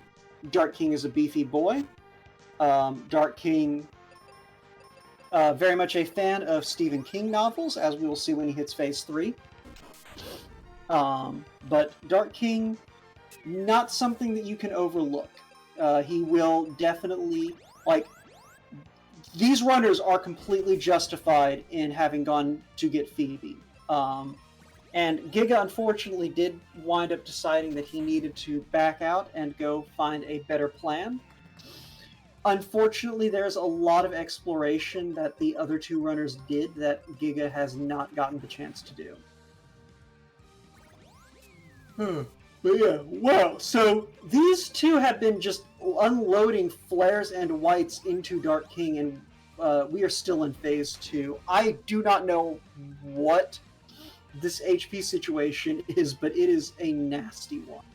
Dark King is a beefy boy. Dark King... very much a fan of Stephen King novels, as we will see when he hits Phase 3. But Dark King, not something that you can overlook. He will definitely, like, these runners are completely justified in having gone to get Phoebe. And Giga, unfortunately, did wind up deciding that he needed to back out and go find a better plan. Unfortunately, there's a lot of exploration that the other two runners did that Giga has not gotten the chance to do. But yeah, wow. So these two have been just unloading flares and whites into Dark King, and we are still in Phase 2. I do not know what this HP situation is, but it is a nasty one.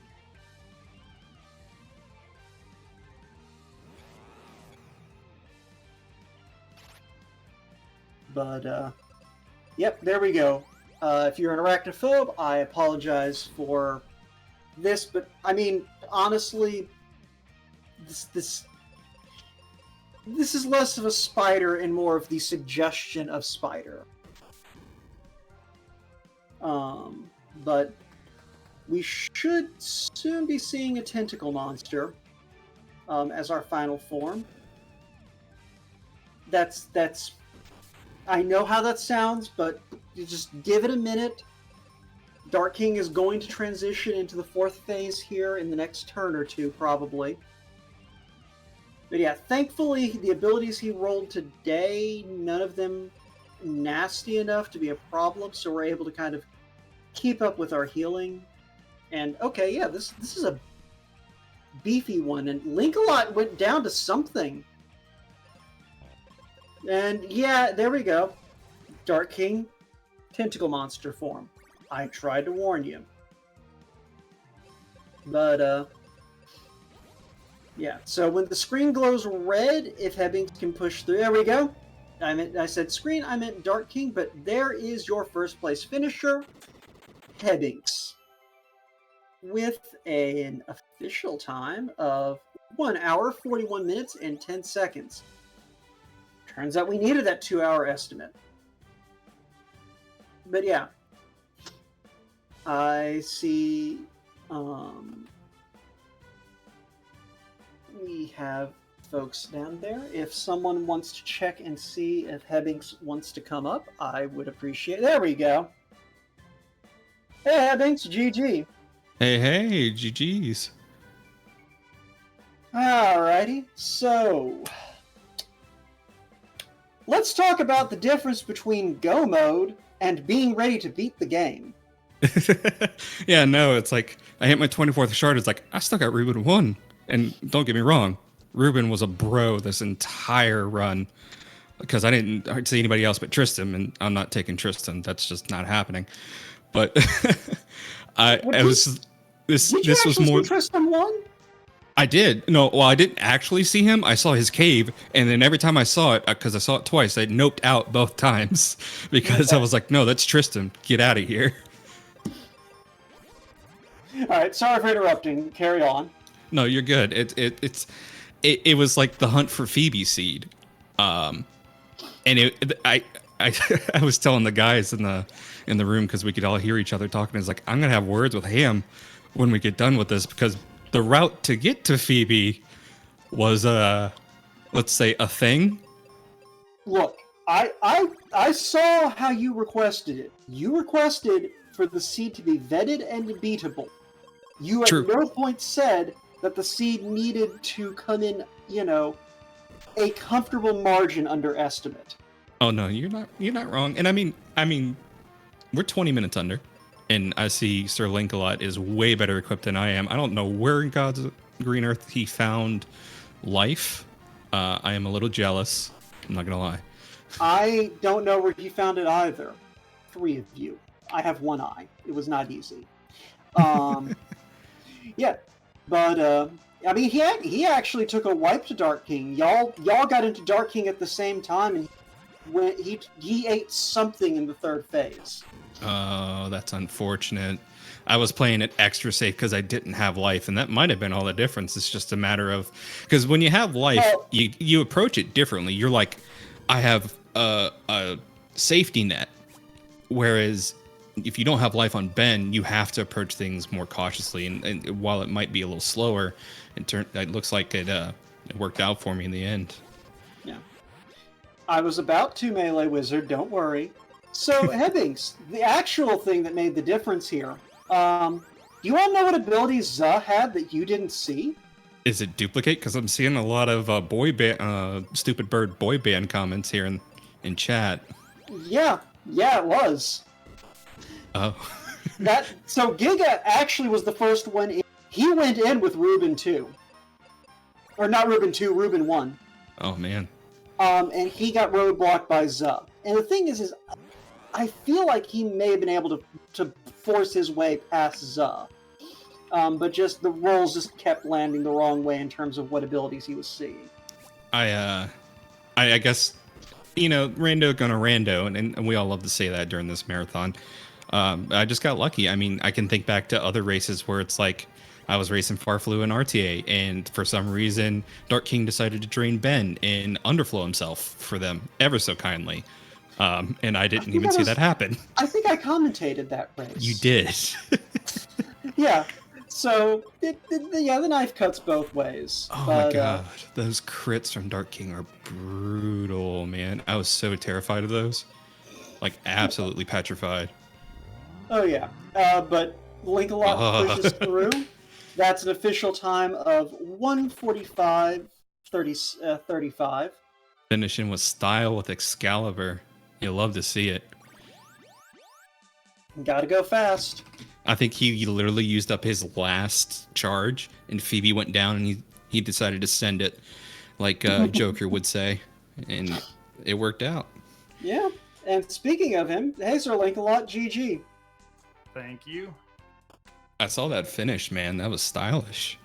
But, yep, there we go. If you're an arachnophobe, I apologize for this, but, I mean, honestly, this is less of a spider and more of the suggestion of spider. But we should soon be seeing a tentacle monster as our final form. That's. I know how that sounds, but you just give it a minute. Dark King is going to transition into the 4th phase here in the next turn or two, probably. But yeah, thankfully, the abilities he rolled today, none of them nasty enough to be a problem, so we're able to kind of keep up with our healing. And okay, yeah, this is a beefy one, and Link-a-Lot went down to something. And yeah, there we go. Dark King, tentacle monster form. I tried to warn you. But, yeah, so when the screen glows red, if Hebbings can push through, there we go. I said screen, I meant Dark King, but there is your first place finisher, Hebbings. With an official time of 1 hour, 41 minutes, and 10 seconds. Turns out we needed that 2-hour estimate. But yeah. I see we have folks down there. If someone wants to check and see if Hebbings wants to come up, I would appreciate it. There we go. Hey Hebbings, GG. Hey, GG's. Alrighty, so let's talk about the difference between go mode and being ready to beat the game. Yeah, no, it's like I hit my 24th shard. It's like I still got Ruben 1. And don't get me wrong, Ruben was a bro this entire run because I didn't see anybody else but Tristan, and I'm not taking Tristan. That's just not happening. But this was more. Tristan 1? I did. No, well, I didn't actually see him. I saw his cave, and then every time I saw it, because I saw it twice, I noped out both times because I was like, no, that's Tristan. Get out of here. All right, sorry for interrupting. Carry on. No, you're good. It was like the hunt for Phoebe seed, and I was telling the guys in the room because we could all hear each other talking. It's like I'm gonna have words with Ham when we get done with this because the route to get to Phoebe was let's say a thing. Look, I saw how you requested it. You requested for the seed to be vetted and beatable. You at no point said that the seed needed to come in, a comfortable margin underestimate. Oh no, you're not wrong. And I mean, we're 20 minutes under, and I see Sir Link-a-Lot is way better equipped than I am. I don't know where in God's green earth he found life. I am a little jealous. I'm not gonna lie. I don't know where he found it either. 3 of you. I have 1 eye. It was not easy. Yeah, but I mean, he actually took a wipe to Dark King. Y'all got into Dark King at the same time, and he ate something in the 3rd phase. Oh, that's unfortunate. I was playing it extra safe because I didn't have life, and that might have been all the difference. It's just a matter of because when you have life, you approach it differently. You're like, I have a safety net, whereas if you don't have life on Ben, you have to approach things more cautiously. And while it might be a little slower, it looks like it worked out for me in the end. Yeah. I was about to melee wizard, don't worry. So, Hebbings, the actual thing that made the difference here, do you all know what abilities Za had that you didn't see? Is it duplicate? Because I'm seeing a lot of stupid bird boy band comments here in chat. Yeah, it was. Oh. So Giga actually was the first one in. He went in with Ruben 2. Or not Ruben 2, Ruben 1. Oh, man. And he got roadblocked by Za. And the thing is I feel like he may have been able to force his way past Za. But just the rolls just kept landing the wrong way in terms of what abilities he was seeing. I guess, Rando gonna Rando, and we all love to say that during this marathon. I just got lucky. I mean, I can think back to other races where it's like I was racing Farflu and RTA, and for some reason, Dark King decided to drain Ben and underflow himself for them ever so kindly. And I didn't even see that happen. I think I commentated that race. You did. Yeah. So, the knife cuts both ways. Oh my god. Those crits from Dark King are brutal, man. I was so terrified of those. Like, absolutely petrified. Oh, yeah. But Link-a-Lot pushes through. That's an official time of 1:45:35. Finishing with style with Excalibur. You'll love to see it. Gotta go fast. I think he literally used up his last charge, and Phoebe went down, and he decided to send it, like Joker would say, and it worked out. Yeah, and speaking of him, hey, Sir Link-a-Lot, GG. Thank you. I saw that finish, man. That was stylish.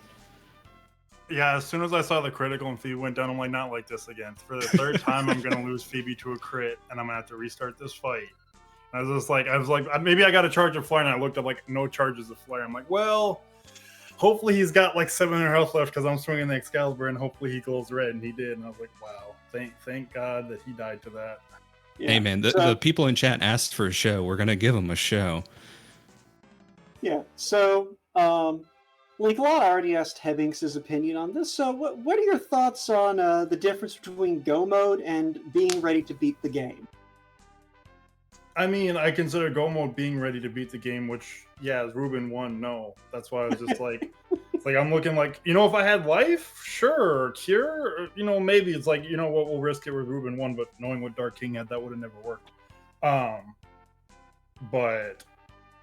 Yeah, as soon as I saw the critical and Phoebe went down, I'm like, not like this again. For the third time, I'm going to lose Phoebe to a crit, and I'm going to have to restart this fight. I was like, maybe I got a charge of flare, and I looked up like no charges of flare. I'm like, well, hopefully he's got like 700 health left because I'm swinging the Excalibur, and hopefully he glows red, and he did. And I was like, wow, thank God that he died to that. Yeah. Hey man, the people in chat asked for a show. We're gonna give them a show. Yeah. So, Link-a-Lot already asked Hebbings' opinion on this. So, what are your thoughts on the difference between Go mode and being ready to beat the game? I mean, I consider Go mode being ready to beat the game, which, yeah, Ruben won. No, that's why I was just like, it's like I'm looking like, if I had life, sure, cure, maybe it's like, what, we'll risk it with Ruben won, but knowing what Dark King had, that would have never worked. But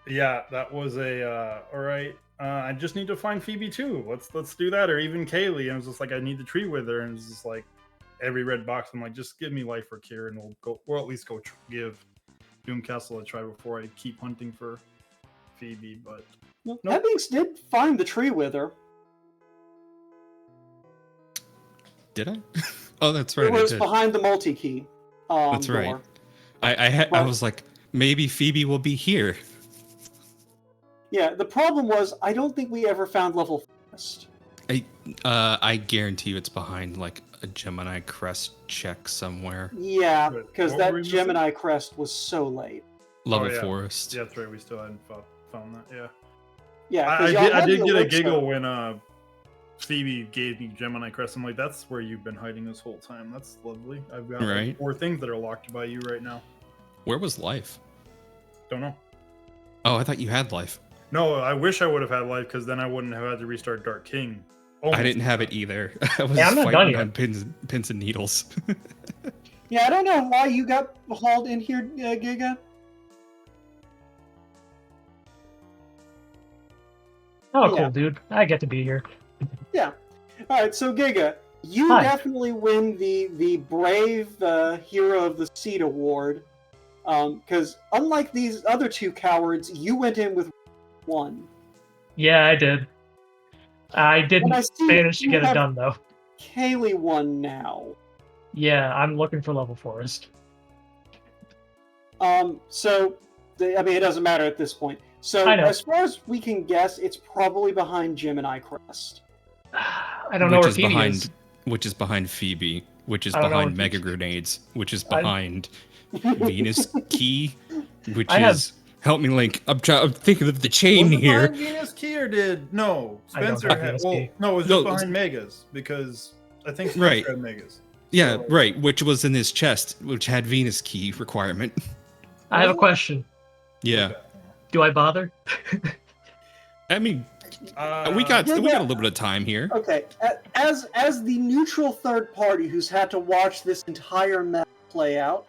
yeah, that was a all right. I just need to find Phoebe too. Let's do that, or even Kaylee. And it was just like I need the tree with her, and it's just like every red box. I'm like, just give me life or cure, and we'll at least go give Doomcastle a try before I keep hunting for Phoebe. But nope. Hebbings did find the tree wither. Did I? Oh, that's right. It was behind the multi-key. That's door. right. I was like, maybe Phoebe will be here. Yeah, the problem was I don't think we ever found level forest. I guarantee you it's behind like a Gemini crest check somewhere. Yeah, because that Gemini crest was so late. Level forest. Yeah, that's right. We still hadn't found that. Yeah. Yeah, I did get a giggle when Phoebe gave me Gemini crest. I'm like, that's where you've been hiding this whole time. That's lovely. I've got like 4 things that are locked by you right now. Where was life? Don't know. Oh, I thought you had life. No, I wish I would have had life because then I wouldn't have had to restart Dark King. I didn't have it either. I was I'm not fighting done on pins and needles. Yeah, I don't know why you got hauled in here, Giga. Oh, cool, dude. I get to be here. Yeah. All right, so Giga, you definitely win the Brave Hero of the Seed award. Because unlike these other 2 cowards, you went in with 1. Yeah, I did. I didn't manage to get it done, though. Kaylee won now. Yeah, I'm looking for level forest. So, it doesn't matter at this point. So, as far as we can guess, it's probably behind Gemini Crest. I don't know where Phoebe is. Which is behind Phoebe, which is behind Mega Grenades, which is behind Venus Key, which is... Help me, Link. I'm thinking of the chain here. Behind Venus Key or no? Spencer had. Well, no, it was just behind Megas because I think Spencer had Megas. Yeah, right. Which was in his chest, which had Venus Key requirement. I have a question. Yeah. Okay. Do I bother? I mean, we got a little bit of time here. Okay, as the neutral third party who's had to watch this entire map play out,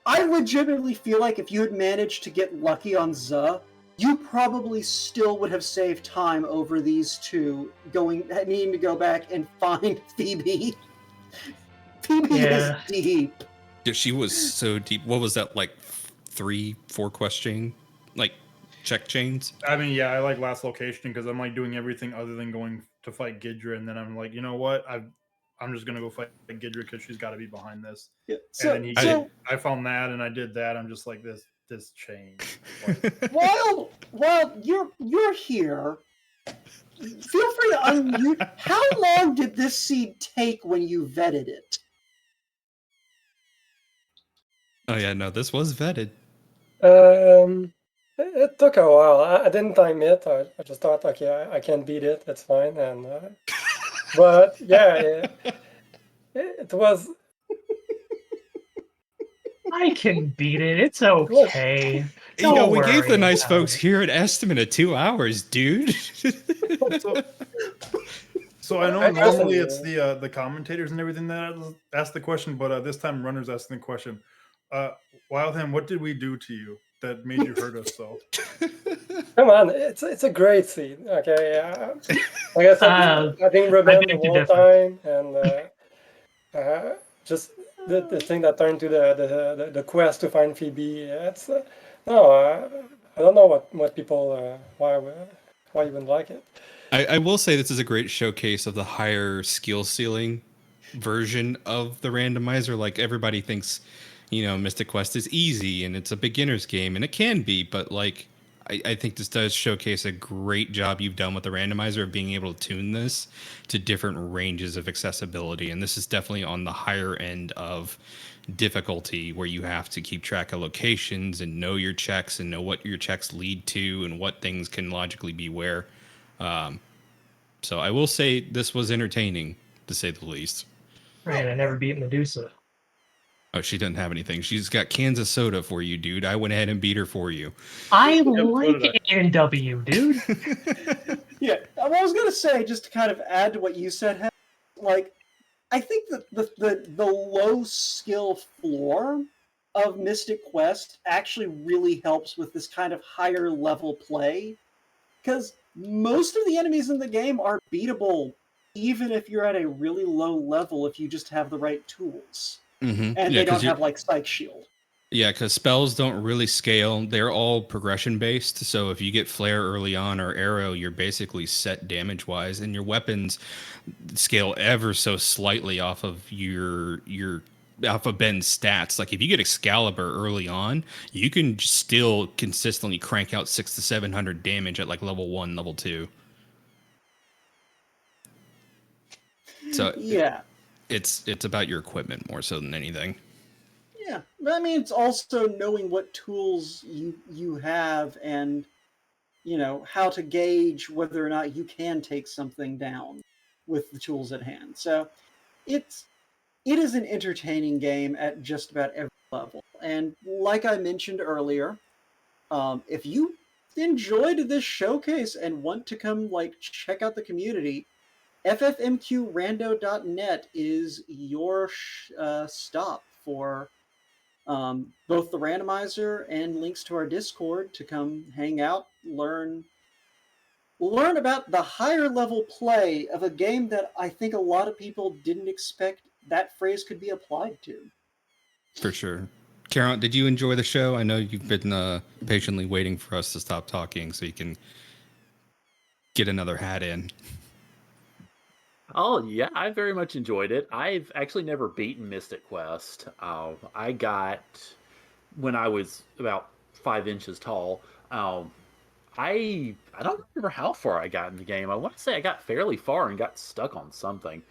I legitimately feel like if you had managed to get lucky on Zuh, you probably still would have saved time over these 2 needing to go back and find Phoebe. Phoebe is deep. Yeah, she was so deep. What was that, like 3-4 question, like check chains? I mean, yeah, I like last location because I'm like doing everything other than going to fight Gidra, and then I'm like, you know what, I'm just gonna go fight Gidra because she's got to be behind this. Yeah. And then I found that, and I did that. I'm just like this chain. While you're here, feel free to unmute. How long did this seed take when you vetted it? Oh yeah, no, this was vetted. It took a while. I didn't time it. I just thought, okay, I can beat it. It's fine. And but yeah, it was. I can beat it. It's okay. Yo, we gave the worry nice about folks it. here an estimate of 2 hours, dude. So I know I normally personally, it's the commentators and everything that ask the question, but this time Runner's asking the question. Wildham, what did we do to you that made you hurt us so? come on, it's a great seed. Okay, like I said, I think Rebel the beg to whole differ. time, and just the thing that turned to the quest to find Phoebe. It's no, I don't know what people why you wouldn't like it. I will say this is a great showcase of the higher skill ceiling version of the randomizer. Like everybody thinks, Mystic Quest is easy and it's a beginner's game, and it can be, but like I think this does showcase a great job you've done with the randomizer of being able to tune this to different ranges of accessibility. And this is definitely on the higher end of difficulty, where you have to keep track of locations and know your checks and know what your checks lead to and what things can logically be where. So I will say this was entertaining, to say the least. Right, I never beat Medusa. Oh, she doesn't have anything. She's got Kansas soda for you, dude. I went ahead and beat her for you. I so like did NW, dude. Yeah, I was gonna say, just to kind of add to what you said, like I think that the low skill floor of Mystic Quest actually really helps with this kind of higher level play, because most of the enemies in the game are beatable even if you're at a really low level, if you just have the right tools. Mm-hmm. And they don't have like Psych Shield. Yeah, because spells don't really scale. They're all progression based. So if you get flare early on or arrow, you're basically set damage wise, and your weapons scale ever so slightly off of your off of Ben's stats. Like if you get Excalibur early on, you can still consistently crank out 600 to 700 damage at like level 1, level 2. So yeah, it's about your equipment more so than anything. yeah. But I mean, it's also knowing what tools you have, and how to gauge whether or not you can take something down with the tools at hand. So it is an entertaining game at just about every level. And like I mentioned earlier, if you enjoyed this showcase and want to come check out the community, ffmqrando.net is your stop for both the randomizer and links to our Discord to come hang out, learn about the higher level play of a game that I think a lot of people didn't expect that phrase could be applied to. For sure. Karen, did you enjoy the show? I know you've been patiently waiting for us to stop talking so you can get another hat in. Oh yeah, I very much enjoyed it. I've actually never beaten Mystic Quest. I got when I was about 5 inches tall. I don't remember how far I got in the game. I want to say I got fairly far and got stuck on something,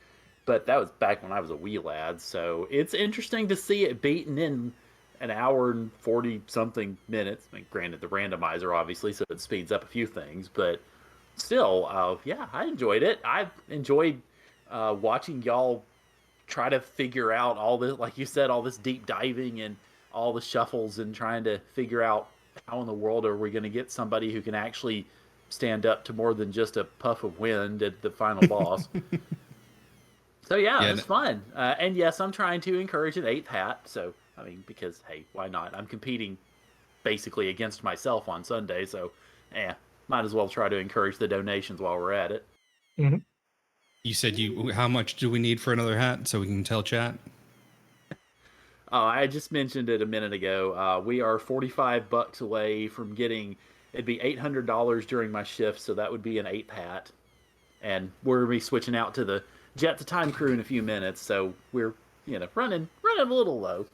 but that was back when I was a wee lad. So it's interesting to see it beaten in an hour and 40 something minutes. I mean, granted, the randomizer obviously, so it speeds up a few things, but still, yeah, I enjoyed it. I've enjoyed watching y'all try to figure out all this, like you said, all this deep diving and all the shuffles and trying to figure out how in the world are we going to get somebody who can actually stand up to more than just a puff of wind at the final boss. So yeah, it was fun. And yes, I'm trying to encourage an 8th hat. So, I mean, because, hey, why not? I'm competing basically against myself on Sunday. So, might as well try to encourage the donations while we're at it. Mm-hmm. You said how much do we need for another hat so we can tell chat? Oh, I just mentioned it a minute ago. We are $45 away from getting. It'd be $800 during my shift, so that would be an 8th hat. And we're gonna be switching out to the Jet to Time crew in a few minutes, so we're running a little low.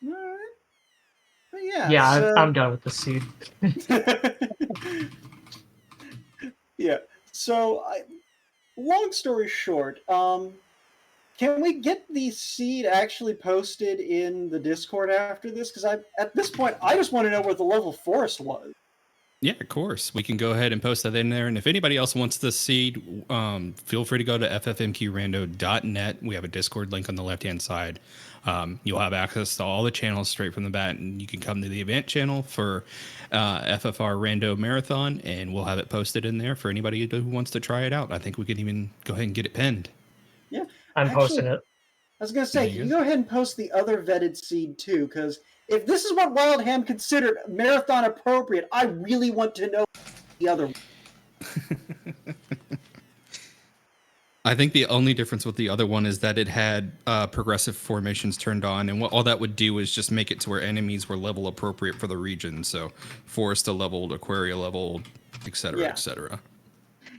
All right. But yeah. Yeah, So... I'm done with the seed. yeah. So, long story short, can we get the seed actually posted in the Discord after this? Because at this point, I just want to know where the level forest was. Yeah, of course. We can go ahead and post that in there. And if anybody else wants the seed, feel free to go to ffmqrando.net. We have a Discord link on the left-hand side. You'll have access to all the channels straight from the bat, and you can come to the event channel for FFR Rando Marathon, and we'll have it posted in there for anybody who wants to try it out. I think we can even go ahead and get it pinned. Yeah. I'm posting it. I was going to say, can you go ahead and post the other vetted seed too? Because if this is what Wildham considered marathon appropriate, I really want to know the other one. I think the only difference with the other one is that it had progressive formations turned on, and what all that would do is just make it to where enemies were level appropriate for the region. So Foresta leveled, Aquaria leveled, etc., etc.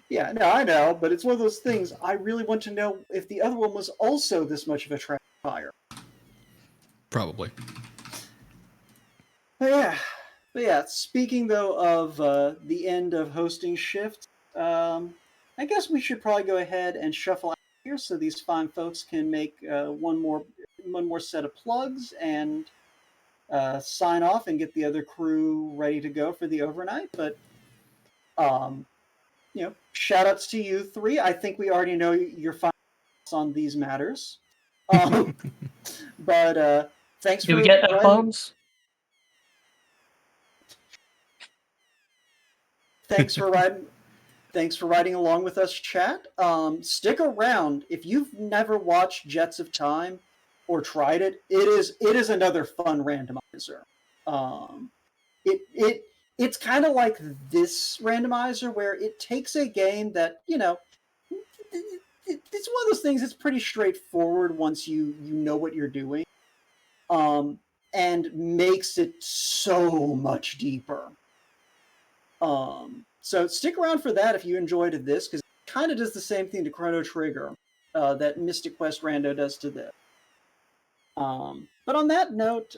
Yeah, no, I know, but it's one of those things. I really want to know if the other one was also this much of a trash fire. Probably. But yeah. Speaking though of the end of hosting shift, I guess we should probably go ahead and shuffle out here so these fine folks can make one more set of plugs and sign off and get the other crew ready to go for the overnight. But shout outs to you three. I think we already know your thoughts on these matters. But thanks Do for we get F-bombs? Thanks for riding along with us, chat. Stick around. If you've never watched Jets of Time or tried it, it is another fun randomizer. It's kind of like this randomizer where it takes a game that, it's one of those things that's pretty straightforward once you know what you're doing, and makes it so much deeper. So stick around for that if you enjoyed this, because it kind of does the same thing to Chrono Trigger that Mystic Quest Rando does to this. But on that note,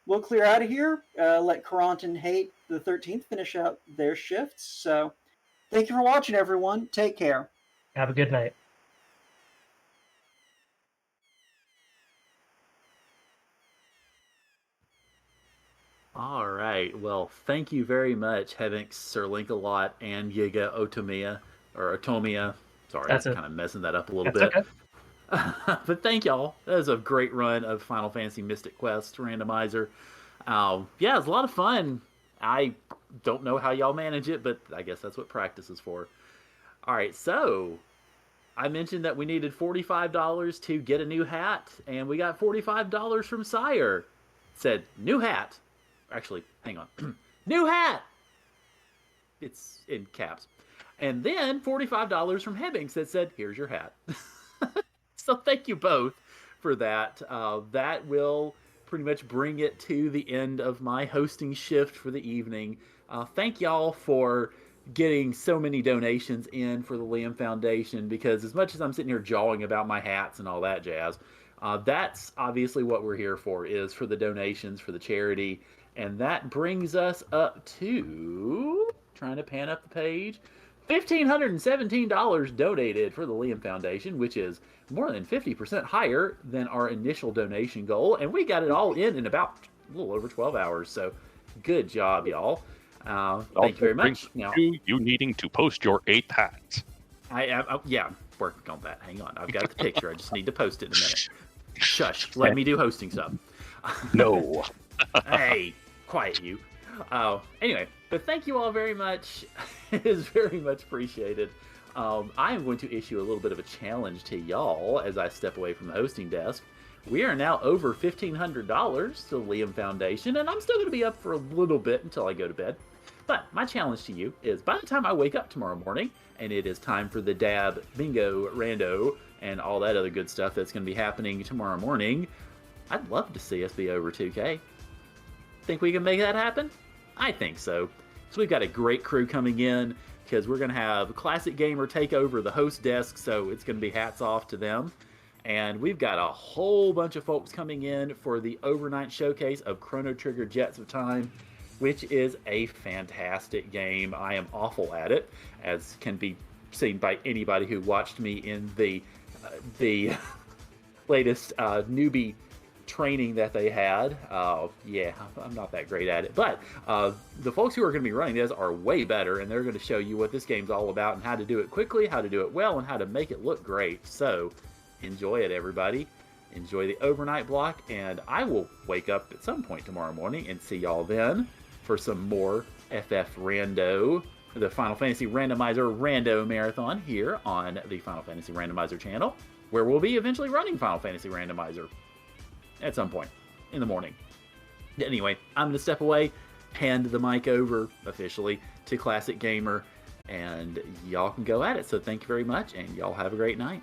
we'll clear out of here. Let Karant and Hate the 13th finish out their shifts. So thank you for watching, everyone. Take care. Have a good night. All right. Well, thank you very much, Hevix, Sir Link-a-Lot, and Yiga Otomia. Sorry, I'm kind of messing that up a little bit. Okay. But thank y'all. That was a great run of Final Fantasy Mystic Quest Randomizer. It was a lot of fun. I don't know how y'all manage it, but I guess that's what practice is for. All right, so I mentioned that we needed $45 to get a new hat, and we got $45 from Sire. It said, new hat. Actually, hang on. New hat! It's in caps. And then $45 from Hebbings that said, here's your hat. So thank you both for that. That will pretty much bring it to the end of my hosting shift for the evening. Thank y'all for getting so many donations in for the Liam Foundation, because as much as I'm sitting here jawing about my hats and all that jazz, that's obviously what we're here for, is for the donations, for the charity. And that brings us up to, trying to pan up the page, $1,517 donated for the Liam Foundation, which is more than 50% higher than our initial donation goal. And we got it all in about a little over 12 hours. So good job, y'all. Thank you very much. Now, you needing to post your 8th hat. I'm working on that. Hang on. I've got the picture. I just need to post it in a minute. Shush. Let me do hosting stuff. No. Hey, quiet you. Anyway, but thank you all very much. It is very much appreciated. I am going to issue a little bit of a challenge to y'all as I step away from the hosting desk. We are now over $1,500 to the Liam Foundation, and I'm still going to be up for a little bit until I go to bed. But my challenge to you is, by the time I wake up tomorrow morning, and it is time for the dab, bingo, rando, and all that other good stuff that's going to be happening tomorrow morning, I'd love to see us be over 2K. Think we can make that happen? I think so. So we've got a great crew coming in, because we're going to have Classic Gamer take over the host desk, so it's going to be hats off to them. And we've got a whole bunch of folks coming in for the overnight showcase of Chrono Trigger Jets of Time. which is a fantastic game. I am awful at it, as can be seen by anybody who watched me in the latest newbie training that they had. Yeah, I'm not that great at it, but the folks who are going to be running this are way better, and they're going to show you what this game's all about and how to do it quickly, how to do it well, and how to make it look great. So enjoy it, everybody. Enjoy the overnight block, and I will wake up at some point tomorrow morning and see y'all then for some more FF Rando, the Final Fantasy Randomizer Rando Marathon here on the Final Fantasy Randomizer channel, where we'll be eventually running Final Fantasy Randomizer at some point in the morning. Anyway, I'm going to step away, hand the mic over officially to Classic Gamer, and y'all can go at it. So thank you very much, and y'all have a great night.